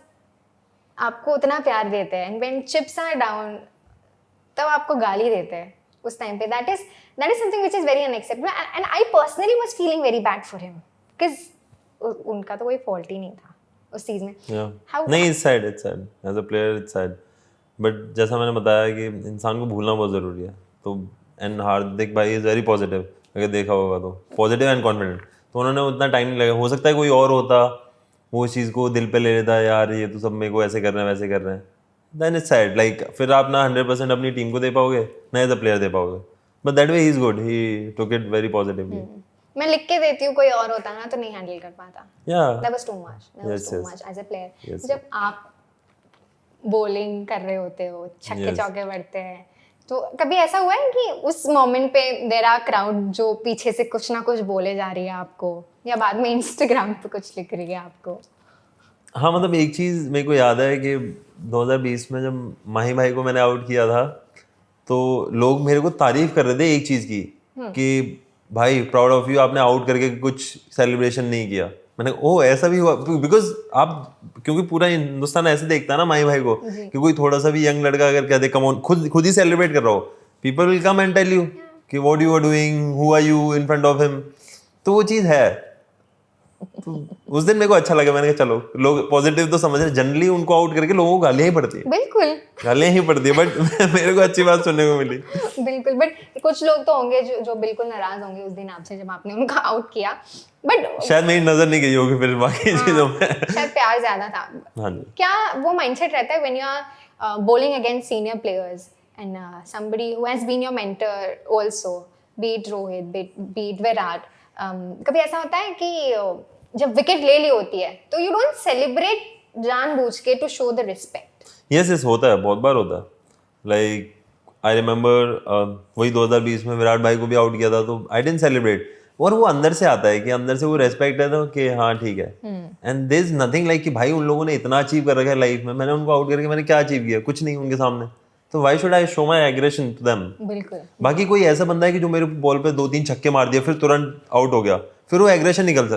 आपको उतना प्यार देते हैं, and when chips are down तब आपको गाली देते हैं उस टाइम पे. That is something which is very unacceptable, and I personally was feeling very bad for him because उनका तो कोई फॉल्ट ही नहीं था उस चीज में. नहीं, it's sad as a player, it's sad. But जैसा मैंने बताया कि इंसान को भूलना बहुत ज़रूरी है. तो एंड हार्दिक भाई इज़ वेरी पॉजिटिव. अगर देखा होगा तो पॉजिटिव एंड कॉन्फिडेंट. तो उन्होंने उतना टाइम नहीं लगा. हो सकता है कोई और होता वो इस चीज़ को दिल पे ले लेता है, यार ये तो सब मेरे को ऐसे कर रहे हैं वैसे कर रहे हैं. Then it's sad. लाइक फिर आप ना 100% अपनी टीम को दे पाओगे ना एज अ प्लेयर दे पाओगे. But that way he is good. He took it very positively. मैं लिख के देती हूँ, कोई और होता ना तो नहीं हैंडल कर पाता. That was too much. Yes. As a player. जब आप बॉलिंग कर रहे होते हो, छक्के चौके बढ़ते हैं, तो कभी ऐसा हुआ है कि उस मोमेंट पे देयर आर क्राउड जो पीछे से कुछ ना कुछ बोले जा रही है आपको, या बाद में इंस्टाग्राम पे कुछ लिख रही है आपको? हाँ, मतलब एक चीज़ मेरे को याद है कि 2020 में जब माही भाई को मैंने आउट किया था तो लोग मेरे को तारीफ कर रहे थे एक चीज़ की कि भाई प्राउड ऑफ यू, आपने आउट करके कुछ सेलिब्रेशन नहीं किया. मैंने ओह ऐसा भी हुआ, बिकॉज आप क्योंकि पूरा हिंदुस्तान ऐसे देखता है ना माही भाई को कि कोई थोड़ा सा भी यंग लड़का अगर कह दे कम ऑन, खुद ही सेलिब्रेट कर रहा हो, people will come and tell you कि what you are doing, who are you in front of him. तो वो चीज़ है. तो उस दिन मेरे को अच्छा लगा. मैंने कहा चलो लोग पॉजिटिव तो समझ रहे. जनरली उनको आउट करके लोगों को गालियां ही पड़ती है. बिल्कुल गालियां ही पड़ती है. बट मेरे को अच्छी बात सुनने को मिली. बिल्कुल. बट कुछ लोग तो होंगे जो बिल्कुल नाराज होंगे उस दिन आपसे जब आपने उनका आउट किया. बट शायद मेरी नजर नहीं गई होगी फिर बाकी चीजों में. शायद प्यार ज्यादा था. हाँ जी. क्या वो माइंडसेट रहता है when you are bowling against senior players and somebody who has been your mentor also, be it Rohit, be it Virat, कभी ऐसा होता है कि जब विकेट ले ली होती है तो यू डोंट सेलिब्रेट जानबूझ के to show the respect? Yes, होता है, बहुत बार होता है. लाइक आई रिमेंबर वही 2020 में विराट भाई को भी आउट किया था तो आई डिडंट सेलिब्रेट. और वो अंदर से आता है कि अंदर से वो रेस्पेक्ट है तो कि हाँ ठीक है. And there is nothing like कि भाई उन लोगों ने इतना अचीव कर रखा है लाइफ में, मैंने उनको आउट करके मैंने क्या अचीव किया? कुछ नहीं उनके सामने. तो why should I show my aggression to them? बिल्कुल. बाकी कोई ऐसा बंदा है कि जो मेरे बॉल पे 2-3 छक्के मार दिया फिर तुरंत आउट हो गया, फिर वो एग्रेशन निकल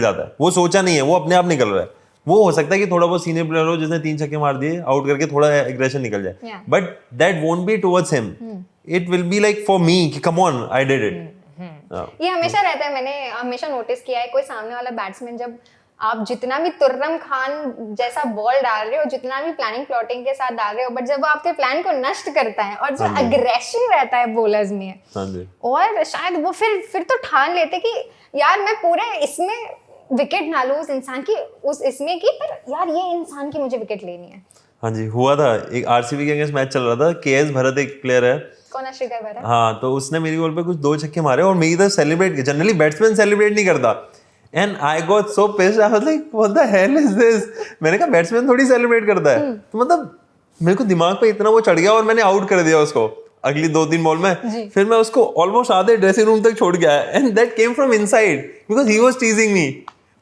जाता है. वो सोचा नहीं है, वो अपने आप निकल रहा है. वो हो सकता है कि थोड़ा बहुत सीनियर प्लेयर हो जिसने 3 छक्के मार दिए, आउट करके थोड़ा एग्रेशन निकल जाए. But that won't be towards him. It will be like for me कि come on I did it. ये हमेशा रहता है. मैंने हमेशा नोटिस किया है, कोई सामने वाला बैट्समैन जब आप जितना भी तुर्रम खान जैसा बॉल डाल रहे हो, जितना भी प्लानिंग प्लॉटिंग के साथ डाल रहे हो, बट जब वो आपके प्लान को नष्ट करता है और जो अग्रेशन रहता है बॉलर्स में, और शायद वो फिर तो ठान लेते कि यार मैं पूरे इसमें विकेट ना लूं उस इंसान की, उस इसमें की, पर यार ये इंसान की मुझे विकेट लेनी है. हाँ जी, हुआ था. एक आरसीबी के अगेंस्ट मैच चल रहा था. केएस भरत एक प्लेयर है. कौन? श्रीकर भरत. हाँ, तो उसने मेरी बॉल पे कुछ 2 छक्के मारे और मेरी तरफ सेलिब्रेट किया. जनरली बैट्समैन सेलिब्रेट नहीं करता. And I got so pissed. I was like what the hell is this? मैंने कहा बैट्समैन थोड़ी सेलिब्रेट करता है. तो मतलब मेरे को दिमाग पे इतना वो चढ़ गया और मैंने आउट कर दिया उसको अगली 2-3 बॉल में. फिर मैं उसको ऑलमोस्ट आधे ड्रेसिंग रूम तक छोड़ गया. And that came from inside because he was teasing me.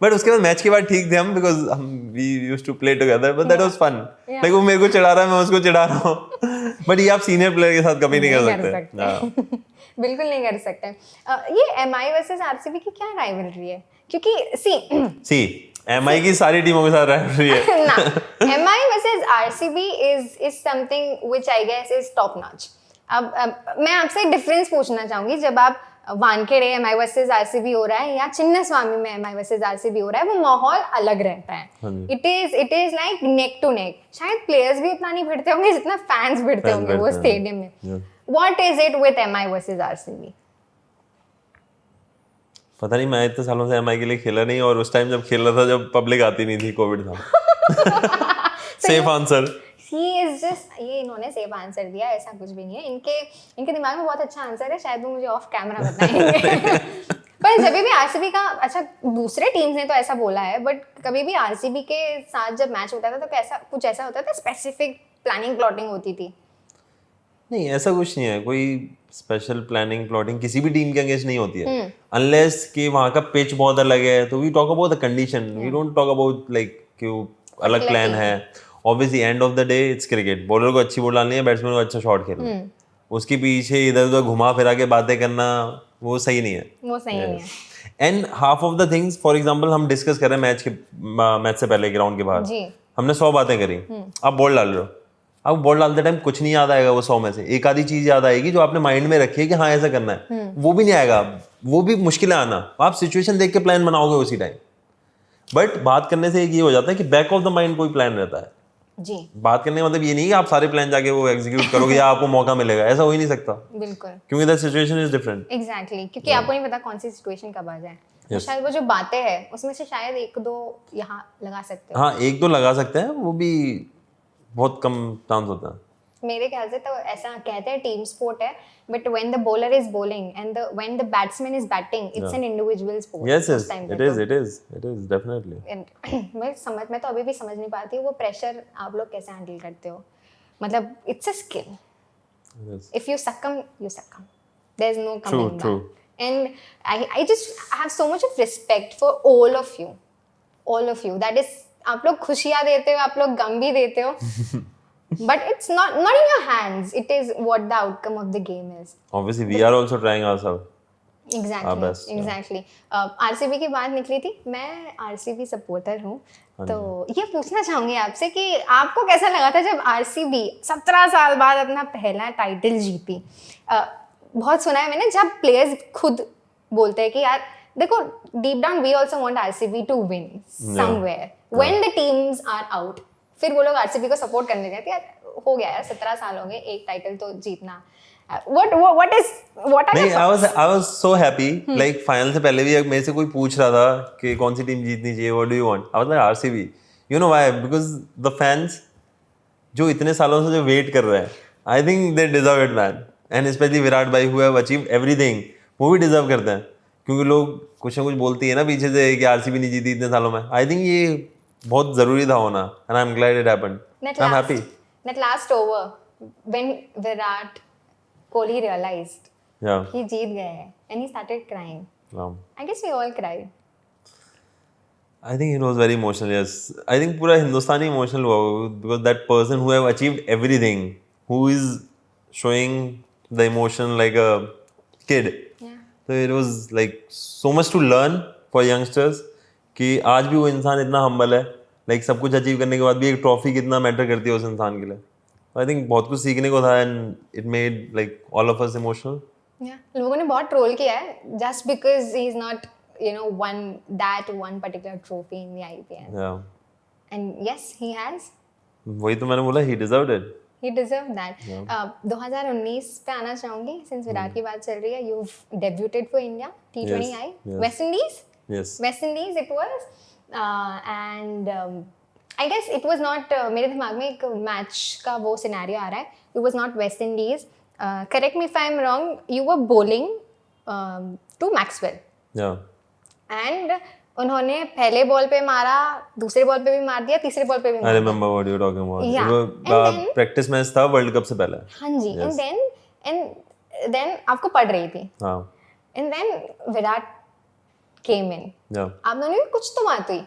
But उसके बाद मैच के बाद ठीक थे हम because we used to play together. But that was fun. Like वो मेरे को चिढ़ा रहा है, मैं उसको चिढ़ा रहा हूँ. बट ये आप सीनियर प्लेयर के साथ कभी नहीं कर सकते. बिल्कुल नहीं कर सकते. ये एमआई वर्सेस आरसीबी की क्या राइवलरी है? क्योंकि सी एमआई की सारी टीमों के साथ राइवलरी है ना. MI versus RCB is something which I guess is top notch. अब मैं आपसे डिफरेंस पूछना चाहूंगी. जब आप वानखेड़े एमआई वर्सेस आरसीबी हो रहा है या चिन्नास्वामी में एमआई वर्सेस आरसीबी हो रहा है, वो माहौल अलग रहता है. It is like neck to neck. शायद प्लेयर्स भी उतना नहीं भिड़ते होंगे जितना फैंस भिड़ते होंगे वो स्टेडियम में. What is it with MI versus RCB? पता नहीं, मैं इतने सालों से एमआई के लिए खेला नहीं, और उस टाइम जब खेल रहा था जब पब्लिक आती नहीं थी, कोविड था। Safe answer. He is just, ये इन्होंने सेफ आंसर दिया, ऐसा कुछ भी नहीं है। इनके दिमाग में बहुत अच्छा आंसर है, शायद वो मुझे ऑफ कैमरा बताएंगे। पर जब भी आरसीबी का, अच्छा दूसरे टीम्स ने तो ऐसा बोला है, बट कभी भी आरसीबी के साथ जब मैच होता था तो कैसा कुछ ऐसा होता था, स्पेसिफिक प्लानिंग प्लॉटिंग होती थी? नहीं, ऐसा कुछ नहीं है, कोई स्पेशल प्लानिंग प्लॉटिंग किसी भी टीम के अगेंस्ट नहीं होती है, अनलेस कि वहाँ का पिच बहुत अलग है, तो we talk about the condition, we don't talk about like कि अलग प्लान है। Obviously end of the day it's cricket, bowler को अच्छी बॉल डालनी है, बैट्समैन को अच्छा शॉट खेलना है, उसके पीछे इधर उधर घुमा फिरा के बातें करना वो सही नहीं है, वो सही नहीं है। And half of the things, for example हम डिस्कस कर रहे हैं मैच से पहले ग्राउंड के बाहर, हमने 100 बातें करी, आप बॉल डाल रहे हो, अब बॉल डालते टाइम कुछ नहीं याद आएगा, वो 100 में से एक आधी चीज याद आएगी जो आपने माइंड में रखी है कि हाँ ऐसा करना है, वो भी नहीं आएगा, वो भी मुश्किल है आना, आप सिचुएशन देख के प्लान बनाओगे उसी टाइम। बट बात करने से एक ये हो जाता है कि बैक ऑफ द माइंड कोई प्लान रहता है जी। बात करने का मतलब ये नहीं कि आप सारे प्लान जाके वो एग्जीक्यूट करोगे या आपको मौका मिलेगा, ऐसा हो ही नहीं सकता, बिल्कुल, क्योंकि the situation is different. Exactly, क्योंकि आपको नहीं पता कौन सी सिचुएशन कब आ जाए। तो शायद वो जो बातें हैं उसमें से शायद एक दो यहाँ लगा सकते हो। हाँ, एक दो लगा सकते हैं, वो भी बहुत कम चांस होता है मेरे ख्याल से। तो ऐसा कहते हैं टीम स्पोर्ट है, but when the bowler is bowling and when the batsman is batting, it's an individual sport. Yes yes, it is definitely. मैं तो अभी भी समझ नहीं पाती हूँ वो प्रेशर आप लोग कैसे हैंडल करते हो। मतलब it's a skill, if you succumb you succumb, there is no coming back. And I just have so much of respect for all of you. That is, आप लोग खुशियाँ देते हो, आप लोग गम भी देते हो, but it's not in your hands. It is what the outcome of the game is. Obviously, we are also trying ourselves. Exactly. RCB की बात निकली थी, मैं RCB सपोर्टर हूँ, तो ये पूछना चाहूंगी आपसे कि आपको कैसा लगा था जब RCB 17 साल बाद अपना पहला टाइटल जीती? बहुत सुना है मैंने, जब प्लेयर्स खुद बोलते हैं कि यार देखो, deep down we also want RCB to win somewhere when the teams are out, फिर वो लोग आरसीबी को सपोर्ट करने लगे, यार हो गया यार 17 साल हो गए, एक टाइटल तो जीतना। what are नहीं, I was so happy, like final से पहले भी मेरे से कोई पूछ रहा था कि कौन सी टीम जीतनी चाहिए, what do you want, I was like RCB, you know why, because the fans जो इतने सालों से जो वेट कर रहे हैं, I think they deserve it man, and especially Virat भाई who have achieved everything, वो भी डिजर्व करते हैं, क्योंकि लोग कुछ ना कुछ बोलती है ना पीछे से कि आरसीबी नहीं जीती इतने सालों में। आई थिंक ये बहुत जरूरी था होना, and I'm glad it happened. I'm happy. That last over when Virat Kohli realized he जीत गए हैं and he started crying. I guess we all cried. I think it was very emotional. Yes, I think पूरा हिंदुस्तान ही emotional हुआ, because that person who have achieved everything, who is showing the emotion like a kid. So it was like so much to learn for youngsters कि आज भी वो इंसान इतना humble है, like सब कुछ अचीव करने के बाद भी एक ट्रॉफी कितना मैटर करती है उस इंसान के लिए। I think बहुत कुछ सीखने को था, and it made like all of us emotional. Yeah, लोगों ने बहुत ट्रोल किया है just because he is not, you know, won that one particular trophy in the IPL. Yeah. And yes, he has. वही तो मैंने बोला, he deserved it. He deserved that. 2019 पे आना चाहूँगी, since विराट की बात चल रही है, you've debuted for India, T20I, West Indies. Yes. West Indies it was, and I guess it was not. मेरे दिमाग में एक मैच का वो सिनेरियो आ रहा है. It was not West Indies. Correct me if I'm wrong. You were bowling to Maxwell. Yeah. And उन्होंने पहले बॉल पे मारा, दूसरे बॉल पे भी मार दिया, तीसरे बॉल पे भी मार दिया। I remember what you were talking about. Yeah. वो प्रैक्टिस मैच था वर्ल्ड कप से पहले। हाँ जी। And then आपको पड़ रही थी। हाँ। And then Virat came in. Yeah. आप दोनों की कुछ तो बात हुई।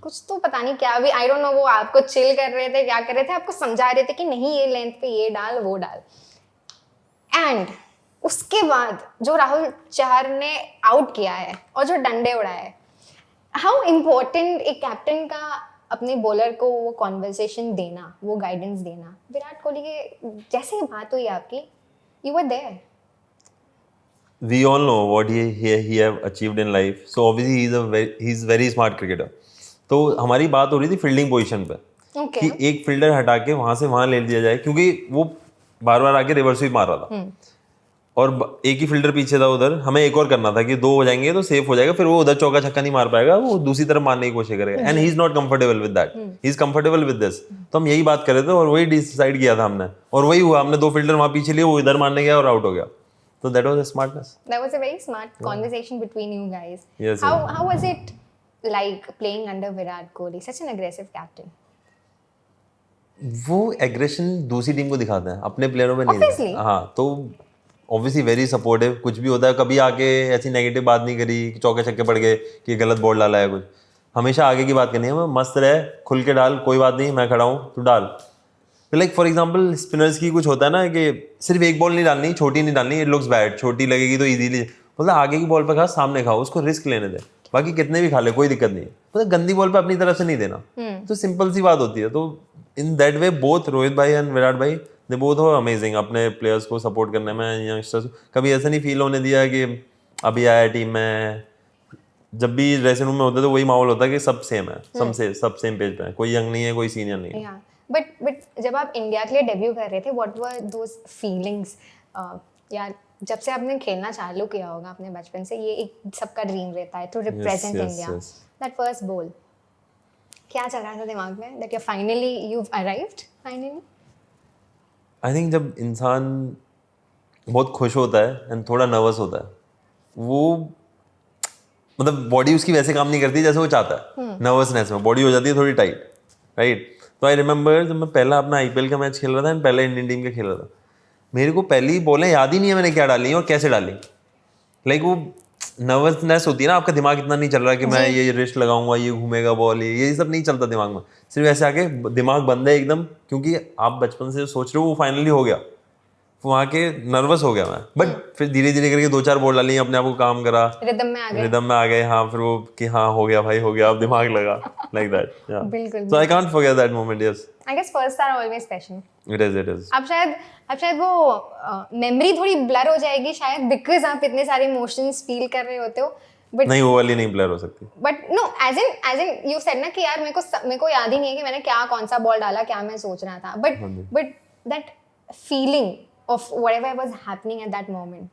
कुछ तो पता नहीं क्या, अभी I don't know, वो आपको चिल कर रहे थे, क्या कर रहे थे, आपको समझा रहे थे कि नहीं ये लेंथ पे ये डाल, वो डाल। And उसके बाद जो राहुल चहर ने आउट किया है और जो डंडे उड़ाए हैं, हाउ इम्पोर्टेंट एक कैप्टन का अपने बॉलर को वो कॉन्वर्सेशन देना, वो गाइडेंस देना। विराट कोहली के जैसे ही बात हुई आपकी, you were there. We all know what he have achieved in life, so obviously he's very smart cricketer. तो हमारी बात हो रही थी फील्डिंग पोजीशन पे, कि एक फील्डर हटा के वहां से वहां ले दिया जाए, क्योंकि वो बार बार आके रिवर्स स्वीप मार रहा था और एक ही फील्डर पीछे था उधर, हमें एक और करना था कि 2 हो जाएंगे तो सेफ हो जाएगा, फिर वो उधर चौका छक्का नहीं मार पाएगा, वो दूसरी तरफ मारने की कोशिश करेगा, and he is not comfortable with that, he is comfortable with this. तो हम यही बात कर रहे थे और वही डिसाइड किया था हमने, और वही हुआ, हमने 2 फील्डर वहां पीछे लिए, वो इधर मारने गया और आउट हो गया। So that was a smartness. That was a very smart conversation between you guys. Yes, How was it like playing under Virat Kohli, such an aggressive captain? वो एग्रेशन दूसरी टीम को दिखाते हैं, अपने प्लेयरों में नहीं Obviously. दिखाते। हाँ, तो ऑब्वियसली वेरी सपोर्टिव, कुछ भी होता है, कभी आके ऐसी नेगेटिव बात नहीं करी कि चौके छक्के पड़ गए कि गलत बॉल डाला है कुछ, हमेशा आगे की बात करनी है, मैं मस्त रहे, खुल के डाल, कोई बात नहीं, मैं खड़ा हूँ, तू डाल। लाइक फॉर एग्जाम्पल स्पिनर्स की कुछ होता है ना कि सिर्फ एक बॉल नहीं डालनी, छोटी नहीं डालनी, इट लुक्स बैड, छोटी लगेगी तो इजीली, मतलब आगे की बॉल पे खा, सामने खाओ, उसको रिस्क लेने दे, बाकी कितने भी खा ले कोई दिक्कत नहीं है, मतलब गंदी बॉल पे अपनी तरफ से नहीं देना। तो सिंपल सी बात होती है। तो in that way both Rohit भाई एंड विराट भाई दे बोथ आर अमेजिंग अपने प्लेयर्स को सपोर्ट करने में, यंगस्टर्स कभी ऐसा नहीं फील होने दिया कि अभी आया टीम में। जब भी ड्रेसिंग रूम में होता है तो वही माहौल होता है कि सब सेम है, सब सेम पेज पे है, कोई यंग नहीं है, कोई सीनियर नहीं है। Yeah. But जब आप इंडिया के लिए डेब्यू कर रहे थे, what were those feelings? यार जब से आपने खेलना चालू किया होगा अपने बचपन से, ये एक सबका ड्रीम रहता है to represent yes, India. yes. That first ball, क्या चल रहा था दिमाग में? That you've arrived finally? I think जब इंसान बहुत खुश होता है एंड थोड़ा नर्वस होता है, वो मतलब बॉडी उसकी वैसे काम नहीं करती जैसे वो चाहता है, नर्वसनेस में बॉडी हो जाती है थोड़ी टाइट, राइट। तो आई रिमेंबर जब मैं पहला अपना आईपीएल का मैच खेल रहा था एंड पहले इंडियन टीम का खेल रहा था, मेरे को पहली बॉलें याद ही नहीं है मैंने क्या डाली और कैसे डाली। लाइक वो नर्वसनेस होती है ना, आपका दिमाग इतना नहीं चल रहा कि मैं ये रिस्ट लगाऊंगा, ये घूमेगा बॉल, ये सब नहीं चलता दिमाग में, सिर्फ ऐसे आके दिमाग बंद है एकदम, क्योंकि आप बचपन से सोच रहे हो वो फाइनली हो गया, वहाँ के नर्वस हो गया मैं। बट फिर धीरे धीरे करके 2-4 बॉल डाली, अपने आप को काम करा, रिदम में आ गए। हाँ, फिर वो कि हाँ हो गया भाई, हो गया, अब दिमाग लगा, लाइक दैट। बिल्कुल। So I can't forget that moment. Yes, I guess first are always special. It is अब शायद वो मेमोरी थोड़ी ब्लर हो जाएगी शायद, बिकॉज आप इतने सारे इमोशंस फील कर रहे होते हो, बट नहीं, वो वाली नहीं ब्लर हो सकती। But no, as in you said ना कि यार मेरे को याद ही नहीं है कि मैंने क्या कौन सा बॉल डाला, क्या मैं सोच रहा था, but that feeling of whatever was happening at that moment,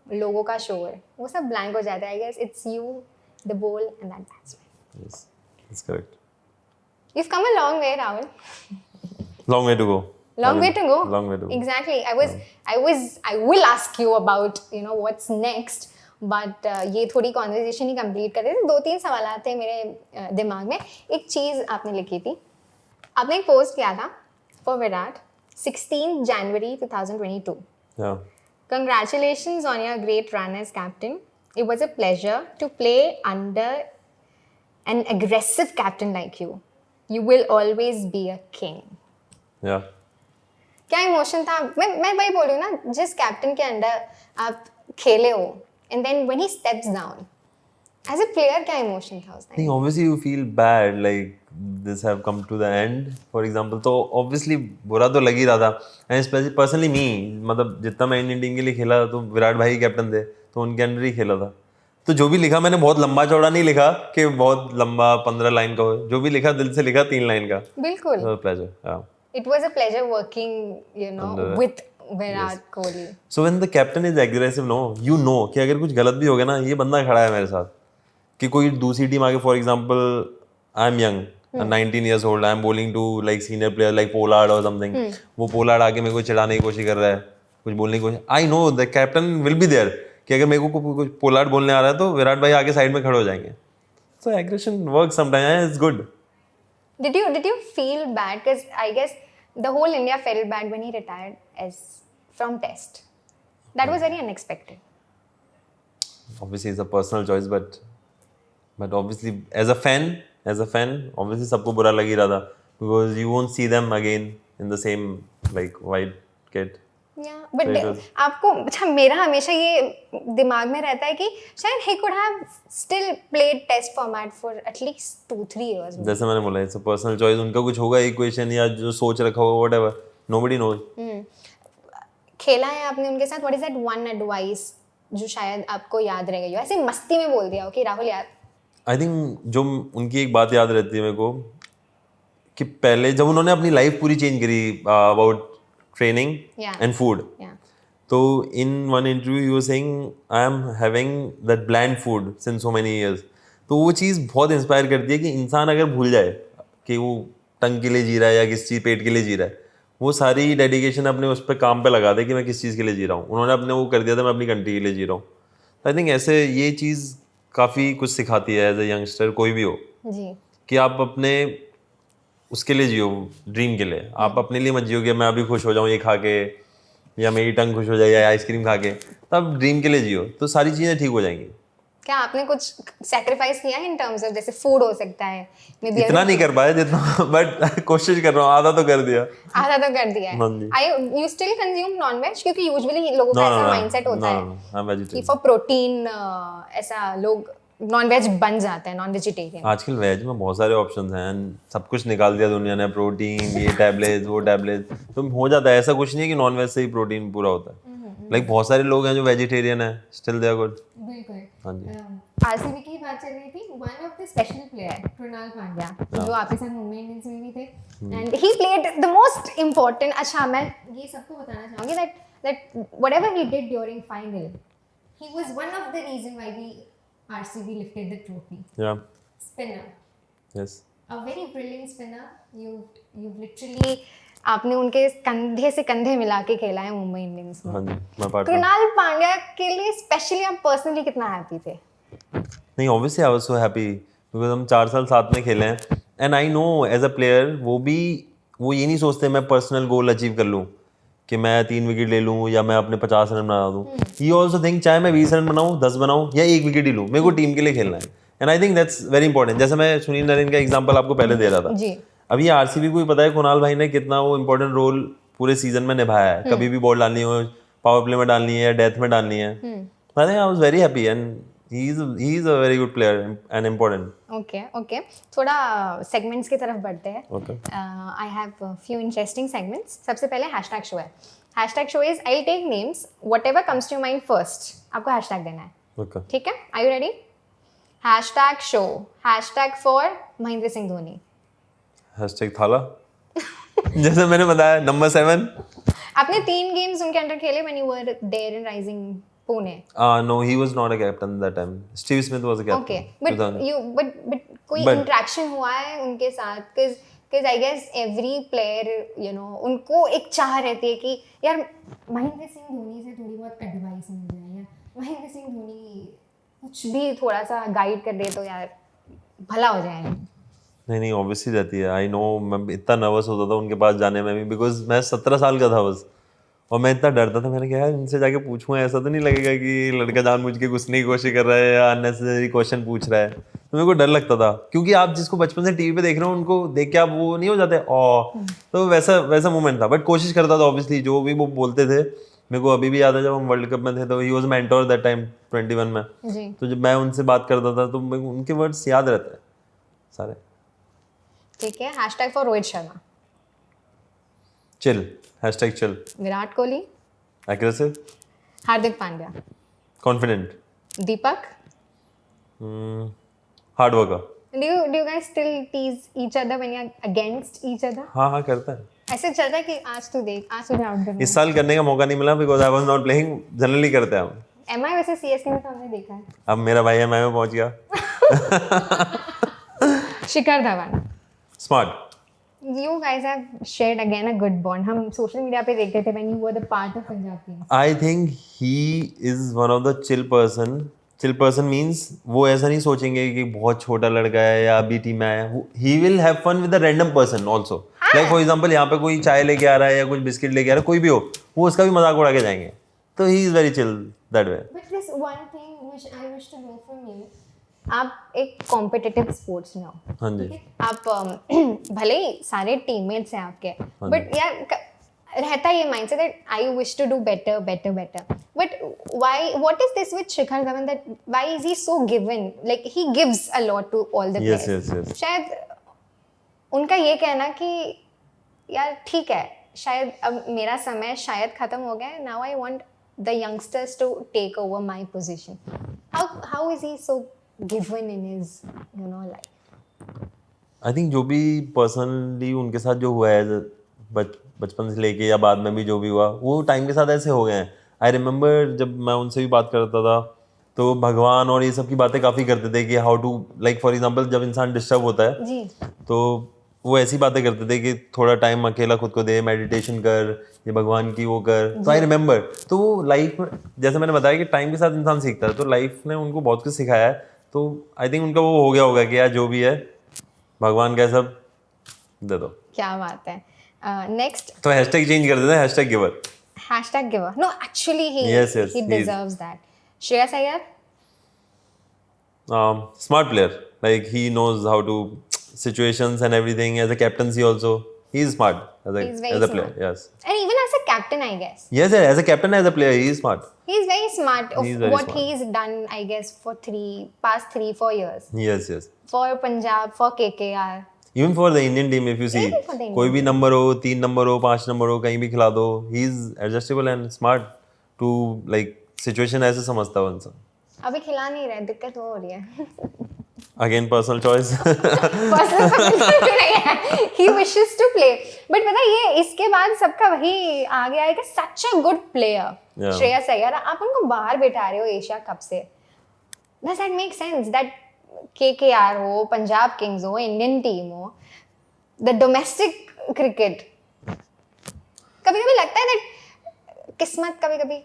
लोगों का शोर, वो सब ब्लैंक हो जाता है। I guess it's you, the ball and that batsman. Yes, that's correct. You've come a long way, Rahul. Long way to go. Long way to go. Long way to go. Exactly. I will ask you about what's next, but ये थोड़ी conversation ही complete कर रहे थे। 2-3 सवाल आते हैं मेरे दिमाग में। एक चीज़ आपने लिखी थी, आपने एक पोस्ट किया था for Virat, 16 January 2022. Yeah. Congratulations on your great run as captain. It was a pleasure to play under an aggressive captain like you. You will always be a king. Yeah. क्या emotion था? मैं वही बोल रही हूँ ना, जिस captain के अंडर आप खेले हो, and then when he steps down, as a player क्या इमोशन था उस I think time? obviously you feel bad, like this have come to the end, for example. तो obviously बुरा तो लग ही रहा था, and especially personally me, मतलब जितना मैं इंडियन टीम के लिए खेला तो विराट भाई कैप्टन थे, तो उनके अंडर ही खेला था। तो जो भी लिखा मैंने बहुत लंबा चौड़ा नहीं लिखा कि बहुत लंबा 15 लाइन का हो, जो भी लिखा दिल से लिखा, 3 लाइन का। बिल्कुल। प्लेजर, हाँ। It was a pleasure working, with Virat Kohli. So when the captain is aggressive, no, you know कि अगर कुछ गलत भी हो गया ना, ये बंदा खड़ा है मेरे साथ, कि कोई दूसरी टीम आगे, for example I am young, 19 years old, I am bowling to like senior player like Pollard or something, वो पोलार्ड आके मेरे को चिढ़ाने की कोशिश कर रहा है, कुछ बोलने की कोशिश, I know the captain will be there, कि अगर मेरे को कुछ पोलार्ड बोलने आ रहा है तो विराट भाई आगे साइड में खड़े हो जाएंगे। So aggression works sometimes, it's good. Did you feel bad? Because I guess the whole India felt bad when he retired from Test. That was very unexpected. Obviously it's a personal choice, but obviously as a fan, obviously सबको बुरा लग ही रहा था, because you won't see them again in the same like white kit. Yeah, but आपको, अच्छा, मेरा हमेशा ये दिमाग में रहता है कि शायद he could have still played Test format for at least 2-3 years. जैसे मैंने बोला, it's a personal choice, उनका कुछ होगा इक्वेशन या जो सोच रखा होगा, whatever, nobody knows. खेला है आपने उनके साथ, what is that one advice जो शायद आपको याद रह गई हो, ऐसे मस्ती में बोल दिया हो कि राहुल यार? I think जो उनकी एक बात याद रहती है मेरे को, कि पहले जब उन्होंने अपनी लाइफ पूरी चेंज करी, about training Yeah. and food. Yeah. So in one interview he was saying I am having that bland food since so many years. तो वो चीज़ बहुत इंस्पायर करती है कि इंसान अगर भूल जाए कि वो टंग के लिए जी रहा है या किस चीज़ पेट के लिए जी रहा है, वो सारी डेडिकेशन अपने उस पर काम पे लगा दे कि मैं किस चीज़ के लिए जी रहा हूँ. उन्होंने अपने वो कर दिया था मैं अपनी कंट्री के लिए जी रहा हूँ. आई थिंक ऐसे ये चीज़ काफ़ी कुछ सिखाती है एज ए यंगस्टर कोई भी हो जी. कि आप अपने उसके लिए जियो, ड्रीम के लिए. आप अपने लिए मत जियो कि मैं अभी खुश हो जाऊँ ये खा के या मेरी टंग खुश हो जाए या आइसक्रीम खा के. तब ड्रीम के लिए जियो तो सारी चीज़ें ठीक हो जाएंगी. क्या आपने कुछ सेक्रीफाइस किया है इन टर्म्स ऑफ जैसे फूड हो सकता है मे बी इतना नहीं कर पाया जितना बट कोशिश कर रहा हूँ. आधा तो कर दिया. आधा तो कर दिया हाँ है. जी. आई यू स्टिल कंज्यूम नॉनवेज क्योंकि यूजुअली लोगों का No, ऐसा no, माइंडसेट होता है I'm कि vegetarian. फॉर प्रोटीन ऐसा लोग नॉनवेज बन जाते हैं नॉन वेजिटेरियन. आजकल वेज में बहुत सारे ऑप्शंस हैं. सब कुछ निकाल दिया दुनिया ने. प्रोटीन, ये टैबलेट्स, वो टैबलेट्स, तो हो जाता है. ऐसा कुछ नहीं है कि नॉन वेज से ही प्रोटीन पूरा होता है. लाइक बहुत सारे लोग हैं जो वेजिटेरियन है, स्टिल दे आर गुड. बिल्कुल. हाँ जी. आरसीबी की बात चल रही थी. One of the special player Krunal Pandya जो आपके साथ मुंबई इंडियंस में भी थे and he played the most important. अच्छा मैं ये सबको बताना चाहूंगी that whatever he did during final he was one of the reason why we RCB lifted the trophy. या spinner, yes. a very brilliant spinner. You literally आपने उनके कंधे से कंधे मिला के खेला है मुंबई इंडियंस में. हाँ जी. मैं पार्टनर. कृणाल पांड्या के लिए स्पेशली आप पर्सनली कितना हैप्पी थे? नहीं, obviously I was so happy because हम 4 साल साथ में खेले हैं and I know as a player वो ये नहीं सोचते मैं पर्सनल गोल अचीव कर लूँ कि मैं 3 विकेट ले लूँ या मैं अपने 50 रन बना दूँ. ही ऑल्सो थिंक चाहे मैं 20 रन बनाऊँ, 10 बनाऊँ या 1 विकेट ही लूँ, मेरे को टीम के लिए खेलना है. And I think that's very important. जैसे मैं सुनील नारायण का एग्जांपल आपको पहले दे रहा था. जी. अभी आरसीबी को भी पता है कुणाल भाई ने कितना वो इंपॉर्टेंट रोल पूरे सीजन में निभाया है. कभी भी बॉल डालनी हो, पावर प्ले में डालनी है या डेथ में डालनी है. I think I was very happy and he is a very good player and important. Okay. थोड़ा सेगमेंट्स की तरफ बढ़ते हैं. Okay. I have a few interesting segments. सबसे पहले हैशटैग शो है. Hashtag show is I'll take names, whatever comes to your mind first. आपको hashtag देना है. Okay. ठीक है? Are you ready? Hashtag show. Hashtag for Mahendra Singh Dhoni. Hashtag थाला. जैसे मैंने बताया नंबर 7. आपने 3 गेम्स उनके अंडर खेले when you were there in Rising Pune. No, he was not a captain that time. Steve Smith was a captain. Okay, but 2000. but कोई But- interaction हुआ है उनके साथ? Because I guess every player उनको एक चाह रहती है कि यार महेंद्र सिंह धोनी से थोड़ी बहुत एडवाइस मिल जाए या महेंद्र सिंह धोनी कुछ भी थोड़ा सा गाइड कर दे तो यार भला हो जाए. नहीं ऑब्वियसली रहती है. I know. मैं इतना नर्वस होता था उनके पास जाने में भी बिकॉज मैं 17 साल का था बस और मैं इतना डरता था. मैंने कहा यार इनसे जाके पूछूंगा ऐसा तो नहीं लगेगा कि लड़का जानबूझ के घुसने की कोशिश कर रहा है या अननेसेसरी क्वेश्चन पूछ रहा है. तो मेरे को डर लगता था क्योंकि आप जिसको बचपन से टीवी पे देख रहे हो उनको देख के आप वो नहीं हो जाते तो वैसा मोमेंट था. बट कोशिश करता था ऑब्वियसली जो भी वो बोलते थे. मेरे को अभी भी याद है जब हम वर्ल्ड कप में थे तो he was mentor that time 21 में. जी. तो जब मैं उनसे बात करता था तो मेरे को उनके वर्ड्स याद रहते हैं सारे. ठीक है. Hashtag for Rohit Sharma. Chill. Hashtag chill. Virat Kohli. Aggressive. Hardik Pandya. Confident. Deepak. Hard worker. Do you guys still tease each other when you're against each other? हाँ करता है. ऐसे चलता है कि आज तू देख आज तुझे आउट करना. इस साल करने का मौका नहीं मिला because I was not playing. Generally करते हैं हम. MI वैसे CSK में तो हमने देखा है. अब मेरा भाई MI में पहुंच गया. Shikhar Dhawan. Smart. You guys have shared again a good bond. हम सोशल मीडिया पे देखते थे when you were the part of Punjab team. I think he is one of the chill person. Chill person means वो ऐसा नहीं सोचेंगे कि बहुत छोटा लड़का है या अभी टीम में आया है. He will have fun with the random person also. Like for example यहाँ पे कोई चाय लेके आ रहा है या कुछ बिस्किट लेके आ रहा है कोई भी हो वो उसका भी मजाक उड़ा के जाएंगे. तो he is very chill that way. But this one thing which I wish to know from you, आप एक कॉम्पिटिटिव स्पोर्ट्स में हो. हाँ जी. ठीक है? आप भले ही सारे टीममेट्स हैं आपके बट यार रहता ये mindset that I wish to do better but why what is this with Shikhar Dhawan that why is he so given like he gives a lot to all the Yes, players. yes. शायद उनका ये कहना कि यार ठीक है शायद अब मेरा समय शायद खत्म हो गया है. Now I want the youngsters to take over my position. How is he so given in his life? I think जो भी पर्सनली उनके साथ जो हुआ है बचपन से लेके या बाद में भी जो भी हुआ वो टाइम के साथ ऐसे हो गए हैं. आई रिमेम्बर जब मैं उनसे भी बात करता था तो भगवान और ये सब की बातें काफ़ी करते थे कि how to like for example जब इंसान डिस्टर्ब होता है जी तो वो ऐसी बातें करते थे कि थोड़ा टाइम अकेला खुद को दे, मेडिटेशन कर, ये भगवान की वो कर. तो आई रिमेम्बर तो वो लाइफ में जैसे मैंने बताया कि टाइम के साथ इंसान सीखता है तो लाइफ ने उनको बहुत कुछ सिखाया है. तो आई थिंक उनका वो हो गया होगा कि यार जो भी है भगवान का सब दे दो. क्या बात है. नेक्स्ट तो हैशटैग चेंज कर देते हैं, hashtag giver. #giver. No, actually Yes, he he's- deserves that. Shreyas Iyer. Smart player, like he knows how to situations and everything. As a captaincy also he is smart He's very as a smart. player. Yes, And even as a captain, I guess. yes, as a captain, as a player he is smart. He's very smart of He's very what smart. he's done, I guess, for past 3-4 years. Yes. For Punjab, for KKR. Even for the Indian team, if you see, Even for the Indian कोई भी number हो, 3 number हो, 5 number हो, कहीं भी खिला दो, he is adjustable and smart to like situation ऐसे समझता है इंसान. अभी खिला नहीं रहे, दिक्कत वो हो रही है. Again, personal choice. Personal तो नहीं है. He wishes to play. But पता है ये इसके बाद सबका वही आ गया है कि such a good player. Yeah. Shreyas Iyer, आप उनको बाहर बैठा रहे हो एशिया कप से. Does that make sense? That KKR हो, पंजाब किंग्स हो, इंडियन टीम हो, the domestic cricket. कभी-कभी लगता है that किस्मत कभी-कभी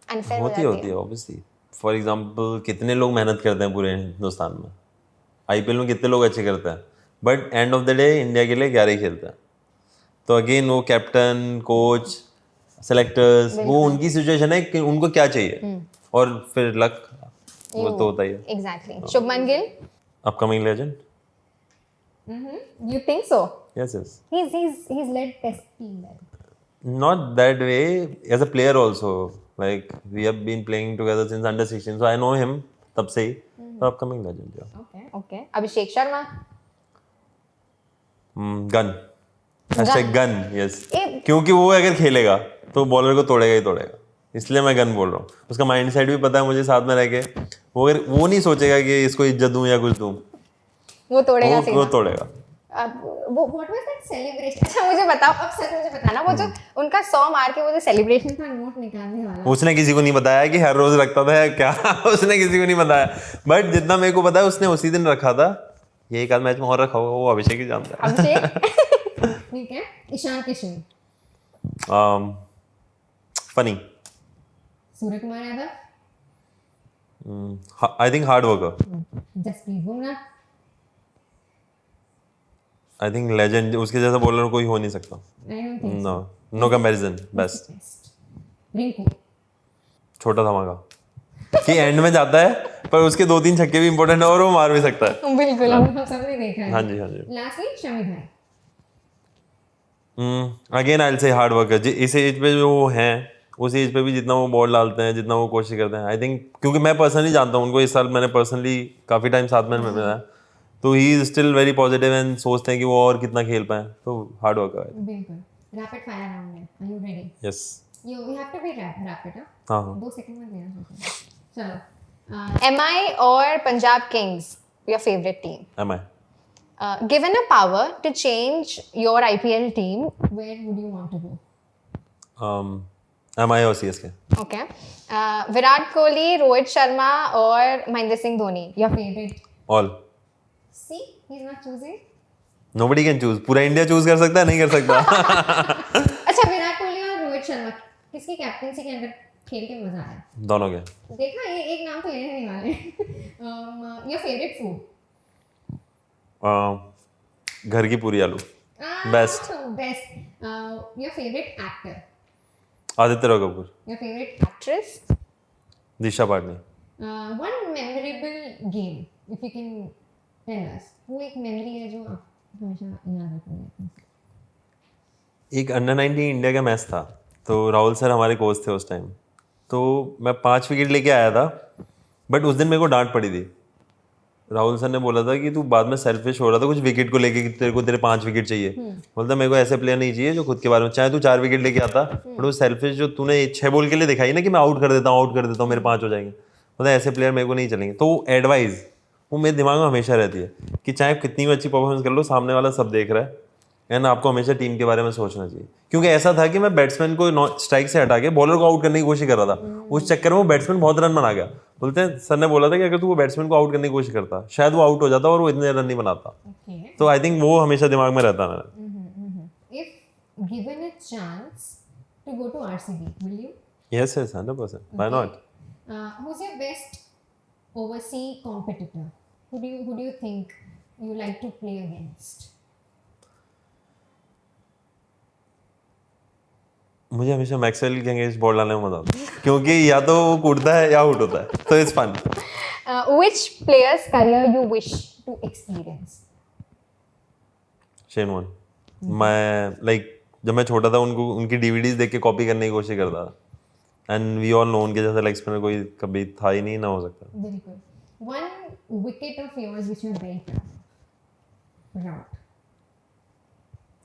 unfair हो जाती होती है obviously. फॉर एग्जाम्पल कितने लोग मेहनत करते हैं पूरे हिंदुस्तान में, आईपीएल में कितने लोग अच्छे करते हैं, but and of the day India के लिए 11 ही खेलते हैं. तो अगेन वो कैप्टन, कोच, सेलेक्टर्स, वो उनकी सिचुएशन है कि उनको क्या चाहिए, और फिर लक वो तो होता ही है. Exactly. Shubman Gill. Upcoming legend. You think so? Yes. He's led test team there. Not that way. As a player also, like we have been playing together since under 16, so I know him तब से ही. तो upcoming legend. Okay. Abhishek Sharma. Gun. Hashtag gun. Yes. ए- क्योंकि वो अगर खेलेगा तो बॉलर को तोड़ेगा ही तोड़ेगा, इसलिए मैं गन बोल रहा हूँ. उसका माइंड सेट भी पता है मुझे, साथ में रह के वो अगर वो नहीं सोचेगा कि इसको इज्जत दूं या कुछ दूं, वो तोड़ेगा वो सीधा. तोड़ेगा. अब वो व्हाट वाज दैट सेलिब्रेशन. अच्छा मुझे बताओ, अब सच मुझे बताना, वो जो उनका 100 मार के वो जो सेलिब्रेशन था नोट निकालने वाला. उसने किसी को नहीं बताया कि हर रोज रखता था या क्या. उसने किसी को नहीं बताया, बट जितना मेरे को पता है उसने उसी दिन रखा था. ये एक आध मैच में और रखा होगा, वो अभिषेक ही जानता है. अभिषेक. ठीक है. Ishan Kishan. Funny. Suryakumar Yadav. I think hard worker. Jasprit Bumrah. I think legend. उसके जैसा बॉलर कोई हो नहीं सकता. I don't think no comparison. Best. Rinku. छोटा धमाका कि एंड में जाता है पर उसके 2-3 छक्के भी इंपॉर्टेंट है और वो मार भी सकता है. बिल्कुल, हम सबने देखा है. हाँ जी. लास्टली शमी भाई. Again I will say hard worker. इस एज पे जो वो हैं उस एज पे भी जितना वो बॉल डालते हैं, जितना वो कोशिश करते हैं, आई थिंक क्योंकि मैं पर्सनली जानता हूँ उनको, इस साल मैंने पर्सनली काफ़ी टाइम साथ में मिला है, तो he is still very positive and सोचते हैं कि वो और कितना खेल पाए. तो हार्ड वर्कर है. बिल्कुल. रैपिड फायर राउंड है. Are you ready? Yes. You have to be rapid. हाँ. 2 सेकंड में देना. चलो. MI और Punjab Kings your favorite team? M I. Given a power to change your IPL team, where would you want to go? M I और C S K. Okay. Virat Kohli, Rohit Sharma और Mahendra Singh Dhoni your favorite? All. See, he's not choosing. Nobody can choose. पूरा India choose कर सकता है, नहीं कर सकता. अच्छा, विराट कोहली और रोहित शर्मा किसकी कैप्टनसी के अंदर खेल के मजा आया? दोनों के. देखा, ये एक नाम तो लेने नहीं वाले. Your favorite food? घर की पूरी आलू. Best. Best. Your favorite actor? Aditya Roy Kapoor. Your favorite actress? Disha Patni. One memorable game, if you can tell us. वो एक मेमोरी है जो आप हमेशा याद रखोगे. एक अंडर 19 इंडिया का मैच था, तो राहुल सर हमारे कोच थे उस टाइम. तो मैं 5 विकेट लेके आया था, बट उस दिन मेरे को डांट पड़ी थी. राहुल सर ने बोला था कि तू बाद में सेल्फिश हो रहा था कुछ विकेट को लेके, कि तेरे 5 विकेट चाहिए. बोलता मेरे को ऐसे प्लेयर नहीं चाहिए जो खुद के बारे में, चाहे तू 4 विकेट लेके आता, बट वो सेल्फिश जो तूने 6 बॉल के लिए दिखाई ना कि मैं आउट कर देता हूँ, मेरे 5 हो जाएंगे, बोलता ऐसे प्लेयर मेरे को नहीं चलेंगे. तो वो एडवाइस वो मेरे दिमाग में हमेशा रहती है कि चाहे कितनी भी अच्छी परफॉर्मेंस कर लो, सामने वाला सब देख रहा है, एंड आपको हमेशा टीम के बारे में सोचना चाहिए, क्योंकि ऐसा था कि मैं बैट्समैन को स्ट्राइक से हटा के बॉलर को आउट करने की कोशिश कर रहा था। उस चक्कर में वो बैट्समैन बहुत रन बना गया। बोलते हैं सर ने बोला था कि अगर तू वो बैट्समैन को आउट करने की कोशिश करता शायद वो आउट हो जाता और वो इतने रन नहीं बनाता। तो आई थिंक वो हमेशा दिमाग में रहता मेरा। If given a chance to go to RCB, will you? Yes, 100%. Why not? Who's your best overseas competitor? Who do you think you like to play against? मुझे हमेशा मैक्सवेल के अगेंस्ट बॉल डालने में मजा आता है, क्योंकि या तो वो कूदता है या आउट होता है, तो it's fun. Which player's career you wish to experience? Shane Warne. मैं जब मैं छोटा था उनकी डीवीडीज देख के कॉपी करने की कोशिश करता था। एंड वी ऑल नो उनके जैसा लेग स्पिनर कोई कभी था ही नहीं, ना हो सकता। बिल्कुल। One wicket of yours which you are very proud of.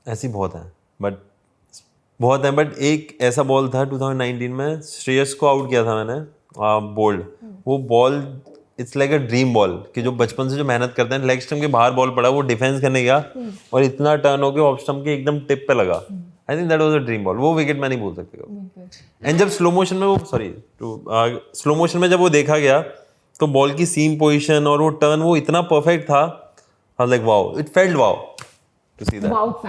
ऐसी बहुत है बट एक ऐसा बॉल था 2019 में, श्रेयस को आउट किया था मैंने, बोल्ड। वो ball it's like a dream ball कि जो बचपन से जो मेहनत करते हैं, लेग स्टंप के बाहर बॉल पड़ा, वो डिफेंस करने गया और इतना टर्न होकर ऑफ स्टंप के एकदम टिप पे लगा। I think that was a dream ball. वो विकेट मैं नहीं भूल सकता। एंड जब स्लो मोशन में स्लो मोशन में जब वो देखा गया तो बॉल की सीम पोजीशन और वो टर्न वो इतना परफेक्ट था। I was like wow, it felt wow to see that. Wow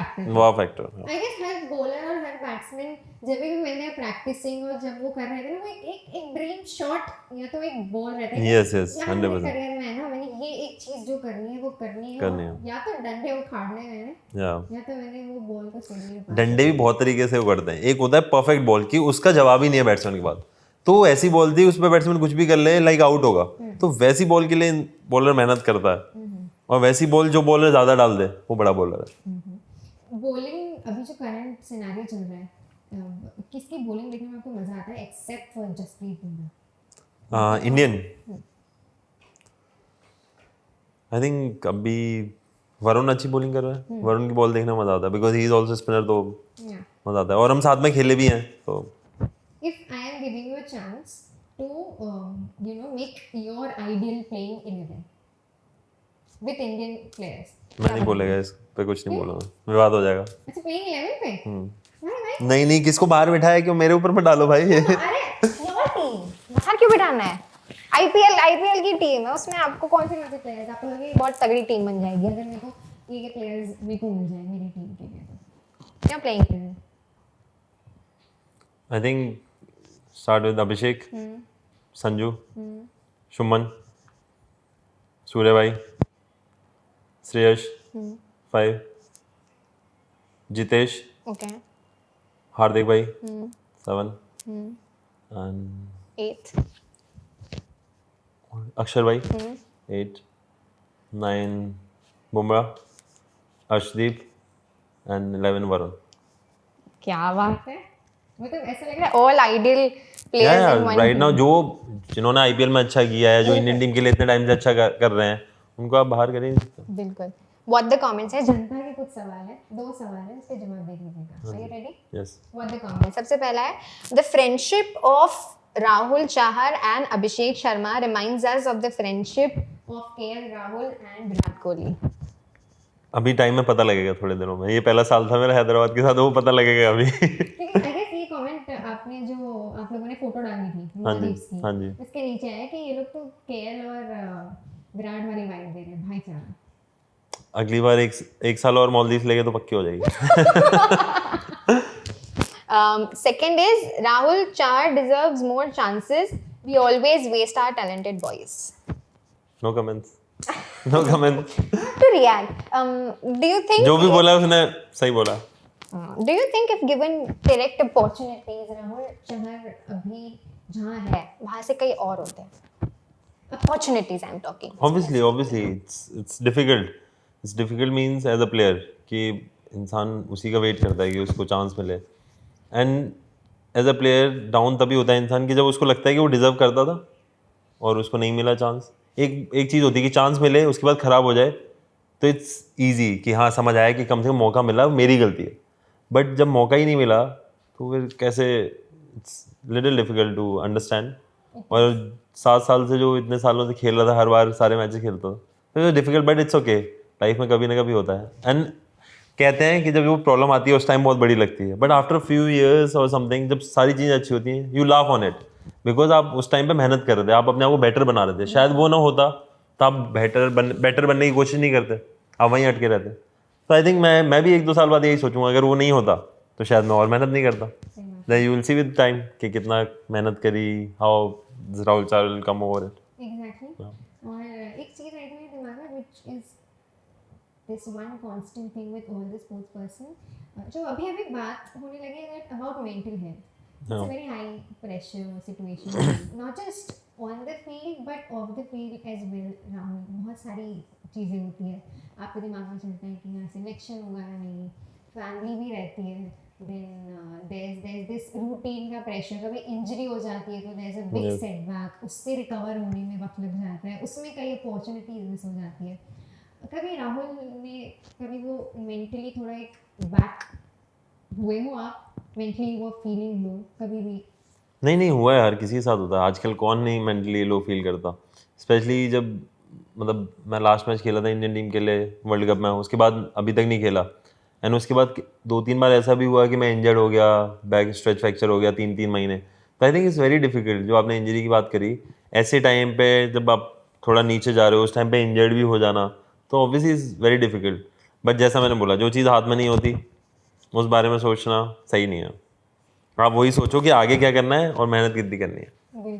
factor. I guess हर बॉलर और हर बैट्समैन जब भी मैंने प्रैक्टिसिंग और जब वो कर रहे थे ना, वो एक ड्रीम शॉट या तो एक बॉल रहता है। यस 100%। करियर में है ना, मैंने ये एक चीज जो करनी है वो करनी है। या तो डंडे उखाड़ने हैं या तो मैंने वो बॉल को सही। डंडे भी बहुत तरीके से उगड़ते हैं। एक होता है परफेक्ट बॉल की उसका जवाब ही नहीं है बैट्समैन के बाद, तो ऐसी बॉल थी उस पर बैट्समैन कुछ भी कर ले लाइक आउट होगा। तो वैसी बॉल के लिए बॉलर मेहनत करता है, और वैसी बॉल जो बॉलर ज्यादा डाल दे वो बड़ा बॉलर है। बॉलिंग अभी जो करंट सिनेरियो चल रहा है, किसकी बॉलिंग देखने में आपको मजा आता है except for Jasprit Bumrah? Indian I think अभी वरुण अच्छी बॉलिंग कर रहा है। वरुण की बॉल देखने में मजा आता है because he is also spinner, तो मजा आता है। और हम साथ में खेले भी हैं। तो if I am giving you a chance to make your ideal playing 11 with Indian players, मैं नहीं बोलेगा इस पे, कुछ नहीं बोलूंगा, विवाद हो जाएगा। अच्छा, प्लेइंग 11 पे? नहीं किसको बाहर बिठाया, क्यों मेरे ऊपर मत डालो भाई। अरे योर टीम बाहर क्यों बिठाना है? आईपीएल की टीम है, उसमें आपको कौन से मजे प्लेयर्स, आपको लगे बहुत तगड़ी टीम बन जाएगी अगर मेरे को ये प्लेयर्स मेरे को मिल जाए मेरी टीम के लिए, तो क्या प्लेइंग करें? आई थिंक स्टार्ट विद अभिषेक, संजू, शुमन, सूर्य भाई, श्रेयस 5, जितेश, ओके, हार्दिक भाई 7 एंड 8, अक्षर भाई 8, 9 बुमराह, अर्शदीप एंड 11 वरुण। क्या बात है, मतलब ऐसा लग रहा है all ideal players in one right now जिन्होंने आईपीएल में अच्छा किया है, जो इंडियन टीम के लिए इतने टाइम से अच्छा कर रहे हैं, उनको आप बाहर करें। बिल्कुल। व्हाट द कमेंट्स है, जनता के कुछ सवाल है, 2 सवाल है, इसके जवाब दे दीजिएगा। Are you ready? Yes. What the comments, सबसे पहला है the friendship of Rahul Chahar and Abhishek Sharma reminds us of the friendship of KL Rahul and Virat Kohli. अभी टाइम में पता लगेगा थोड़े दिनों में, ये पहला साल था मेरा हैदराबाद के साथ, वो पता लगेगा अभी। आई गेस ये कमेंट आपने जो आप लोगों ने फोटो डाली थी मालदीव्स की, हाँ जी, उसके नीचे है कि ये लोग तो केएल और विराट वाली वाइब दे रहे हैं, भाईचारा। अगली बार एक साल और मालदीव्स लेके तो पक्की हो जाएगी। Second is Rahul Chahar deserves more chances. We always waste our talented boys. No comments. No comments. To react, do you think? जो भी बोला उसने सही बोला। Do you think if given direct opportunities, Rahul Chahar अभी जहाँ है वहाँ से कहीं और होते हैं? Opportunities I'm talking. Obviously, it's difficult. It's difficult means as a player कि इंसान उसी का वेट करता है कि उसको चांस मिले। And as a player down तभी होता है इंसान कि जब उसको लगता है कि वो डिजर्व करता था और उसको नहीं मिला चांस। एक चीज़ होती है कि चांस मिले उसके बाद ख़राब हो जाए तो इट्स ईजी कि हाँ समझ आया कि कम से कम मौका मिला, मेरी गलती है। बट जब मौका ही नहीं मिला तो फिर कैसे, it's little difficult to understand. और 7 साल से जो इतने सालों से खेल रहा था, हर बार सारे मैचेस खेलता था, तो difficult, but it's okay. Life में कभी ना कभी होता है। एंड कहते हैं कि जब वो प्रॉब्लम आती है उस टाइम बहुत बड़ी लगती है, बट आफ्टर फ्यू इयर्स और समथिंग जब सारी चीज़ें अच्छी होती हैं you laugh on it, because आप उस टाइम पे मेहनत कर रहे थे, आप अपने आप को बेटर बना रहे थे। शायद वो ना होता तो आप बेटर बनने की कोशिश नहीं करते, आप वहीं अटके रहते। तो आई थिंक मैं भी 1-2 साल बाद यही सोचूंगा, अगर वो नहीं होता तो शायद मैं और मेहनत नहीं करता। Then you will see with time कि कितना मेहनत करी, how Rahul Chahar will come over it. Exactly. और एक चीज़ आई थी मेरे दिमाग में which is this one constant thing with all the sports person, जो अभी अभी बात होने लगी है that about mental health. It's a very high pressure situation, not just on the field but off the field as well. Rahul, बहुत सारी चीज़ें होती है, आपके दिमाग में चलता है कि यहाँ सिलेक्शन होगा या नहीं, फैमिली भी रहती है, देन there's this रूटीन का प्रेशर, कभी इंजरी हो जाती है तो there's a big setback, उससे रिकवर होने में वक्त लग जाता है, उसमें कई अपॉर्चुनिटीज मिस हो जाती है। कभी राहुल ने कभी वो मेंटली थोड़ा एक बैक हुए हो आप, मेंटली वो फीलिंग लो कभी भी? नहीं हुआ है, हर किसी के साथ होता है। आजकल कौन नहीं मेंटली लो फील करता, स्पेशली जब मतलब मैं लास्ट मैच खेला था इंडियन टीम के लिए वर्ल्ड कप में, उसके बाद अभी तक नहीं खेला। एंड उसके बाद 2-3 बार ऐसा भी हुआ कि मैं इंजर्ड हो गया, बैक स्ट्रेच फ्रैक्चर हो गया 3-3 महीने। तो I think it's very difficult, जो आपने इंजरी की बात करी, ऐसे टाइम पे जब आप थोड़ा नीचे जा रहे हो उस टाइम पे इंजर्ड भी हो जाना, तो obviously is very difficult. But जैसा मैंने बोला, जो चीज़ हाथ में नहीं होती उस बारे में सोचना सही नहीं है। आप वही सोचो कि आगे क्या करना है और मेहनत कितनी करनी है,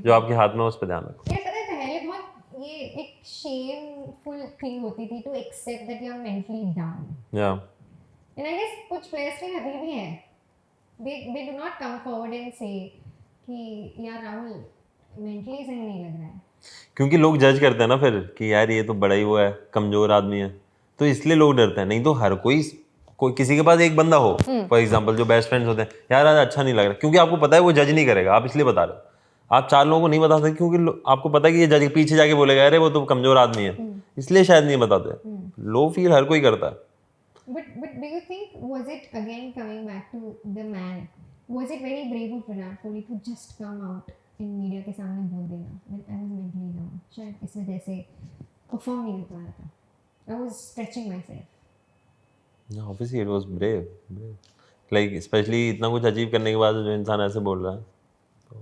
जो आपके हाथ में उस पर ध्यान रखो। ये पता है पहले बहुत ये एक शेमफुल थिंग होती थी to accept that you are mentally down. या एंड आई गेस कुछ प्लेयर्स के अभी भी है, they do not come forward and say कि यार राहुल मेंटली सही नहीं लग रहा है। क्योंकि लोग जज करते हैं ना फिर कि यार ये तो बड़ा ही वो है, कमजोर आदमी है, तो इसलिए लोग डरते हैं। नहीं तो हर कोई किसी के पास एक बंदा हो फॉर एग्जांपल, जो बेस्ट फ्रेंड्स होते हैं, यार आज अच्छा नहीं लग रहा, क्योंकि आपको पता है वो जज नहीं करेगा, आप इसलिए बता रहे हो। आप 4 लोगों को नहीं बता सकते क्योंकि आपको पता है कि ये जज पीछे जाके बोलेगा अरे वो तो कमजोर आदमी है, इसलिए शायद नहीं बताते। लो फील हर कोई करता है। But do you think, was it again coming back to the man, was it very brave of Virat Kohli to just come out in media के सामने बोल देना that I was mentally down? शायद इस वजह से perform नहीं कर पा रहा था, I was stretching myself. Yeah, obviously it was brave. Like especially इतना कुछ अचीव करने के बाद जो इंसान ऐसे बोल रहा है, तो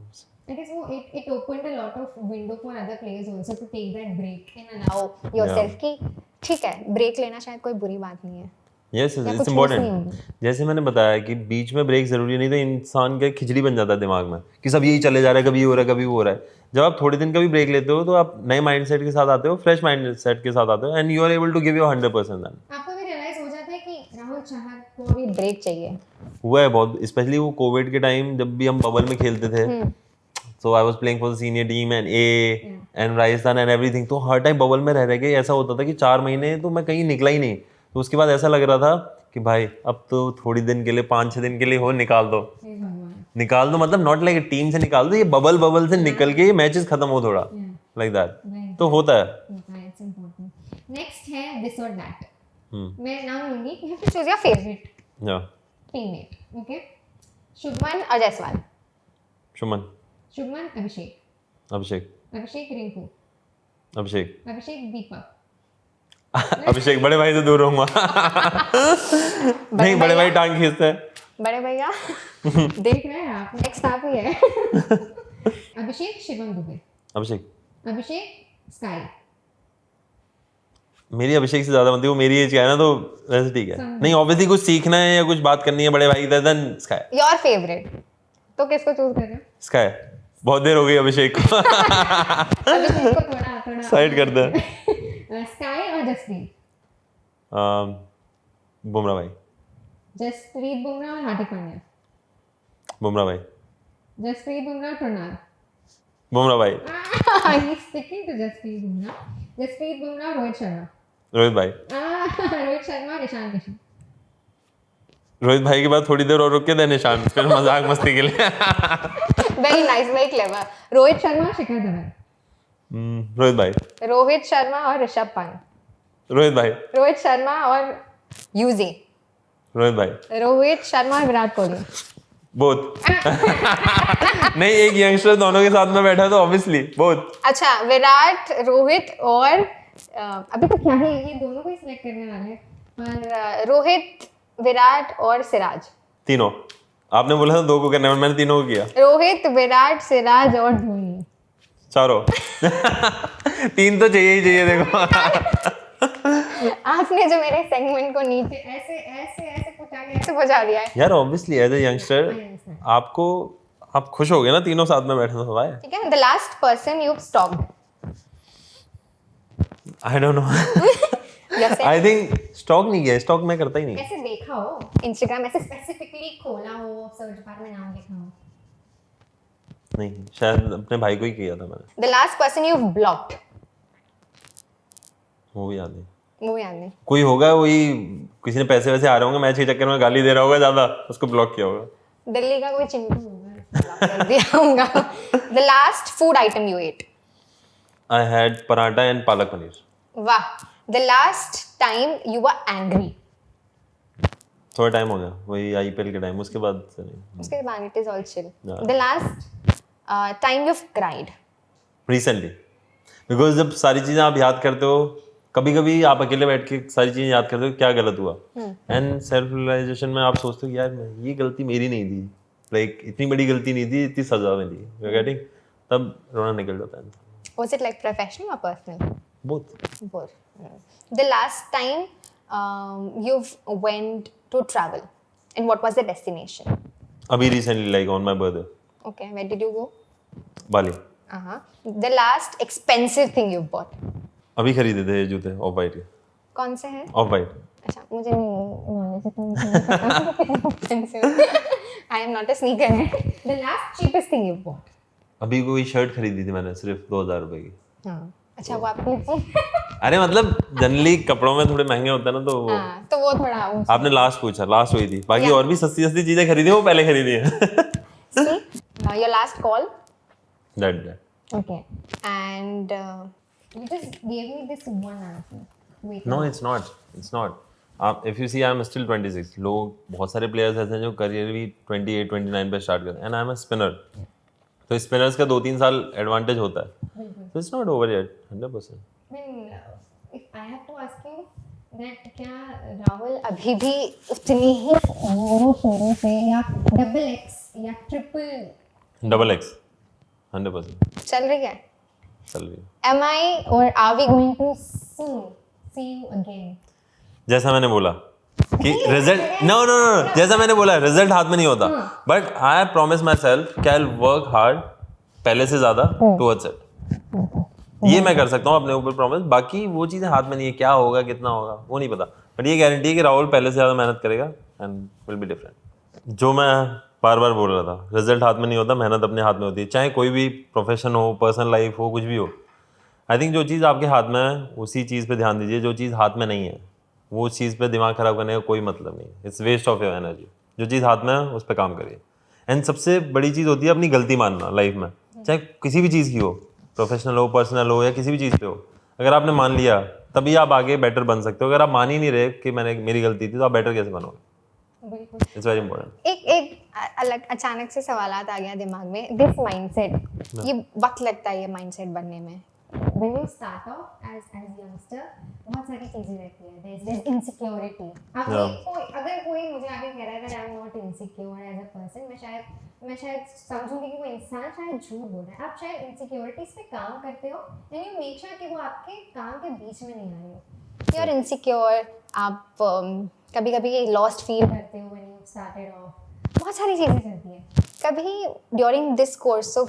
I guess वो it opened a lot of window for other players also to take that break and allow yourself कि ठीक है ब्रेक लेना शायद कोई बुरी बात नहीं है। Yes it's important. जैसे मैंने बताया कि बीच में ब्रेक जरूरी नहीं, तो इंसान का खिचड़ी बन जाता है दिमाग में कि सब यही चले जा रहा है, कभी ये हो रहा है कभी वो हो रहा है। जब आप थोड़े दिन का भी ब्रेक लेते हो तो आप नए माइंडसेट के साथ आते हो, फ्रेश माइंडसेट के साथ आते हो, and you are able to give your 100%। देन आपको भी रियलाइज हो जाता है कि राहुल चाहर को भी ब्रेक चाहिए। हुआ है बहुत, स्पेशली वो कोविड के टाइम जब भी हम बबल में खेलते थे, so I was playing for the senior team and A and Rajasthan and everything. तो हर टाइम बबल में रह के ऐसा होता था कि 4 महीने तो मैं कहीं निकला ही नहीं। तो उसके बाद ऐसा लग रहा था कि भाई अब तो थोड़ी दिन के लिए 5-6 दिन के लिए हो निकाल दो, निकाल दो, मतलब नॉट लाइक टीम से निकाल दो, ये बबल से निकल के मैचेस खत्म हो थोड़ा लाइक दैट। तो होता है। नेक्स्ट है दिस और दैट। मैं नाम लूंगी, you have to choose your favourite teammate. Okay, Shubman और जायसवाल। शुभमन अभिषेक रिंकू, अभिषेक दीपक। अभिषेक बड़े भाई से दूर रहूंगा। नहीं, बड़े भाई टांग खींचते हैं। बड़े भैया देख रहे हैं आप, नेक्स्ट आप ही है। अभिषेक शिवम दुबे। अभिषेक स्काई। मेरी अभिषेक से ज्यादा बनती है, वो मेरी एज का है ना, तो वैसे ठीक है। नहीं ऑब्वियसली कुछ सीखना है या कुछ बात करनी है बड़े भाई, देन स्काई। योर फेवरेट, तो किसको चूज कर रहे हो? स्काई। बहुत देर हो गई अभिषेक को। अभिषेक को थोड़ा साइड कर दे। स्काई और जसप्रीत। बुमराह भाई। जसप्रीत बुमराह और हार्दिक पांड्या। बुमराह भाई। जसप्रीत बुमराह और प्रणव। बुमराह भाई। He's sticking to Jasprit Bumrah. Jasprit Bumrah और रोहित शर्मा। रोहित भाई। रोहित शर्मा और ईशान किशन। रोहित भाई के बाद थोड़ी देर और रुक के दे निशान, फिर मजाक मस्ती के लिए। Very nice, very clever. Rohit Sharma और शिखर धवन। रोहित भाई। रोहित शर्मा और ऋषभ पंत। रोहित भाई। रोहित शर्मा और यूजी। रोहित भाई। रोहित शर्मा और विराट कोहली। बोथ। नहीं, एक यंगस्टर दोनों के साथ में बैठा है तो ऑब्वियसली बोथ। अच्छा, विराट, रोहित और अभी तो क्या है, ये दोनों को ही सिलेक्ट करने वाले हैं, पर रोहित विराट और सिराज। तीनों। आपने बोला था 2 को करना है, मैंने तीनों को किया। रोहित, विराट, सिराज और धोनी। चारों। 3 तो चाहिए ही चाहिए, देखो। आपने जो मेरे सेगमेंट को नीचे ऐसे ऐसे ऐसे पहुंचा दिया है यार ऑब्वियसली एज ए यंगस्टर आपको, आप खुश हो गए ना तीनों साथ में बैठे तो भाई। ठीक है। The last person you stocked. I don't no. I think stock नहीं किया, स्टॉक मैं करता ही नहीं। ऐसे देखा हो इंस्टाग्राम, ऐसे स्पेसिफिकली खोला हो, सर्च बार में नाम लिखा हो? नहीं, शायद अपने भाई को ही किया था मैंने। The last person you blocked. वो भी याद नहीं। वो याद नहीं। कोई होगा, वही किसी ने पैसे वैसे आ रहे होंगे, मैच के चक्कर में गाली दे रहा होगा ज्यादा, उसको ब्लॉक किया होगा। दिल्ली का कोई चिंटू होगा, ब्लॉक कर दिया होगा। The last food item you ate. I had paratha and palak paneer. वाह। The last time you were angry. थोड़ा टाइम हो गया, वही आईपीएल के टाइम, उसके बाद से नहीं। उसके बाद it is all chill. Yeah. The last time you cried. Recently, because जब सारी चीजें आप याद करते हो, कभी कभी आप अकेले बैठ के सारी चीजें याद करते हो क्या गलत हुआ, एंड सेल्फ रियलाइजेशन में आप सोचते हो कि यार ये गलती मेरी नहीं थी, लाइक इतनी बड़ी गलती नहीं थी, इतनी सजा मिली, यू गेटिंग, तब रोना निकल जाता है। Was it like professional or personal? Both. Both. The last time you've went to travel, and what was the destination? अभी recently, like on my birthday. Okay, where did you go? Bali. The last expensive thing you bought. अभी खरीदे थे जूते, of white के। कौन से हैं? Of white. अच्छा, मुझे नहीं। I am not a sneakerhead. The last cheapest thing you bought. अभी कोई शर्ट खरीदी थी मैंने सिर्फ 2000 रुपए की। हाँ, अच्छा वो आपने अरे मतलब जनरली कपड़ों में थोड़े महंगे होते हैं ना, तो वो हाँ, तो वो थोड़ा आपने लास्ट पूछा, लास्ट हुई थी, बाकी और भी सस्ती सस्ती चीजें खरीदी हैं, वो पहले खरीदी हैं। your last call. That. Okay. And you just gave me this one answer. Wait. No, it's not. It's not. If you see, I'm still 26. लोग बहुत सारे प्लेयर्स ऐसे हैं जो करियर भी 28, 29 पे स्टार्ट करते हैं, and I'm a spinner. तो स्पिनर्स का 2-3 साल एडवांटेज होता है. So it's not over yet, 100%. I mean, if I have to ask you that क्या राहुल अभी भी उतनी ही जोरों से या XX या ट्रिपल XX 100% चल रही है? चल रही है. Am I or are we going to soon see you again? जैसा मैंने बोला कि रिजल्ट नो जैसा मैंने बोला रिजल्ट हाथ में नहीं होता, but I promise my self कि आई विल वर्क हार्ड पहले से ज्यादा टुवर्ड्स इट. ये मैं कर सकता हूँ अपने ऊपर प्रॉमिस. बाकी वो चीजें हाथ में नहीं है, क्या होगा कितना होगा वो नहीं पता, बट ये गारंटी है कि राहुल पहले से ज्यादा मेहनत करेगा एंड विल बी डिफरेंट. जो मैं बार बार बोल रहा था, रिजल्ट हाथ में नहीं होता, मेहनत अपने हाथ में होती है. चाहे कोई भी प्रोफेशन हो, पर्सनल लाइफ हो, कुछ भी हो. आई थिंक जो चीज़ आपके हाथ में है उसी चीज़ पे ध्यान दीजिए. जो चीज़ हाथ में नहीं है वो चीज़ पे दिमाग खराब करने का कोई मतलब नहीं. It's waste of your energy. जो चीज़ हाथ में है उस पर काम करिए. एंड सबसे बड़ी चीज़ होती है अपनी गलती मानना लाइफ में, चाहे किसी भी चीज़ की हो, प्रोफेशनल हो, पर्सनल हो, या किसी भी चीज़ पे हो. अगर आपने मान लिया तभी आप आगे बेटर बन सकते हो. अगर आप मान ही नहीं रहे कि मेरी गलती थी, तो आप बेटर कैसे बनोगे? It's very important. एक अलग अचानक से सवालात आ गया दिमाग में. दिस माइंडसेट, ये वक्त लगता है ये माइंडसेट बनने में. When you start off as youngster, बहुत सारी चीजें रहती है. There's insecurity. अगर कोई मुझे आगे कह रहा है that I'm not insecure as a person, मैं शायद समझूंगी कि वो इंसान शायद झूठ बोल रहा है. आप शायद insecurities पे काम करते हो and you make sure कि वो आपके काम के बीच में नहीं आ रही हो. You're insecure. आप कभी-कभी lost feel करते हो when you started off. बहुत सारी चीजें चलती हैं. कभी during this course of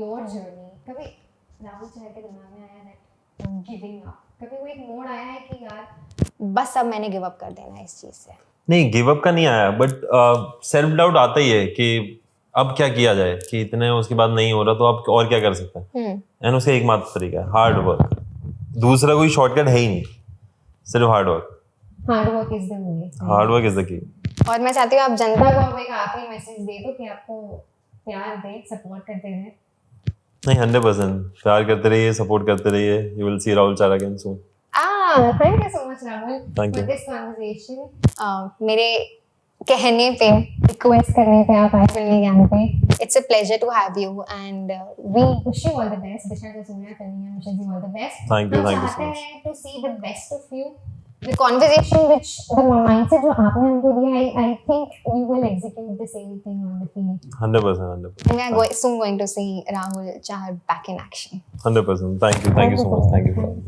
your journey, कभी राहुल सर के दिमाग में आया that giving up, कभी वो एक मोड़ आया है कि यार बस अब मैंने गिव अप कर देना है इस चीज से? नहीं, गिव अप का नहीं आया, बट सेल्फ डाउट आता ही है कि अब क्या किया जाए, कि इतने उसके बाद नहीं हो रहा तो अब और क्या कर सकते हैं. एंड उसका एकमात्र तरीका है हार्ड वर्क. दूसरा कोई शॉर्टकट है ही नहीं, सिर्फ hard work. Hard work is the way. Hard work is the key. और मैं चाहती हूँ आप जनता को एक आखिरी मैसेज दे दो कि आपको प्यार दे, सपोर्ट करते रहे. नहीं, 100% प्यार करते रहिए, सपोर्ट करते रहिए. यू विल सी राहुल चारा again soon. Thank you so much Rahul for this conversation. मेरे कहने पे, रिक्वेस्ट करने पे आप आए फिल्मी ज्ञान पे. It's a pleasure to have you and we wish you all the best. Disha जसूनिया Filmy wishes you all the best. Thank you so much. चाहते हैं to see the best of you the conversation which the mindset जो आपने हमको दिया, I think you will execute the same thing on the field. 100%. And we are soon going to see Rahul Chahar back in action. 100%. Thank you so much. Thank you.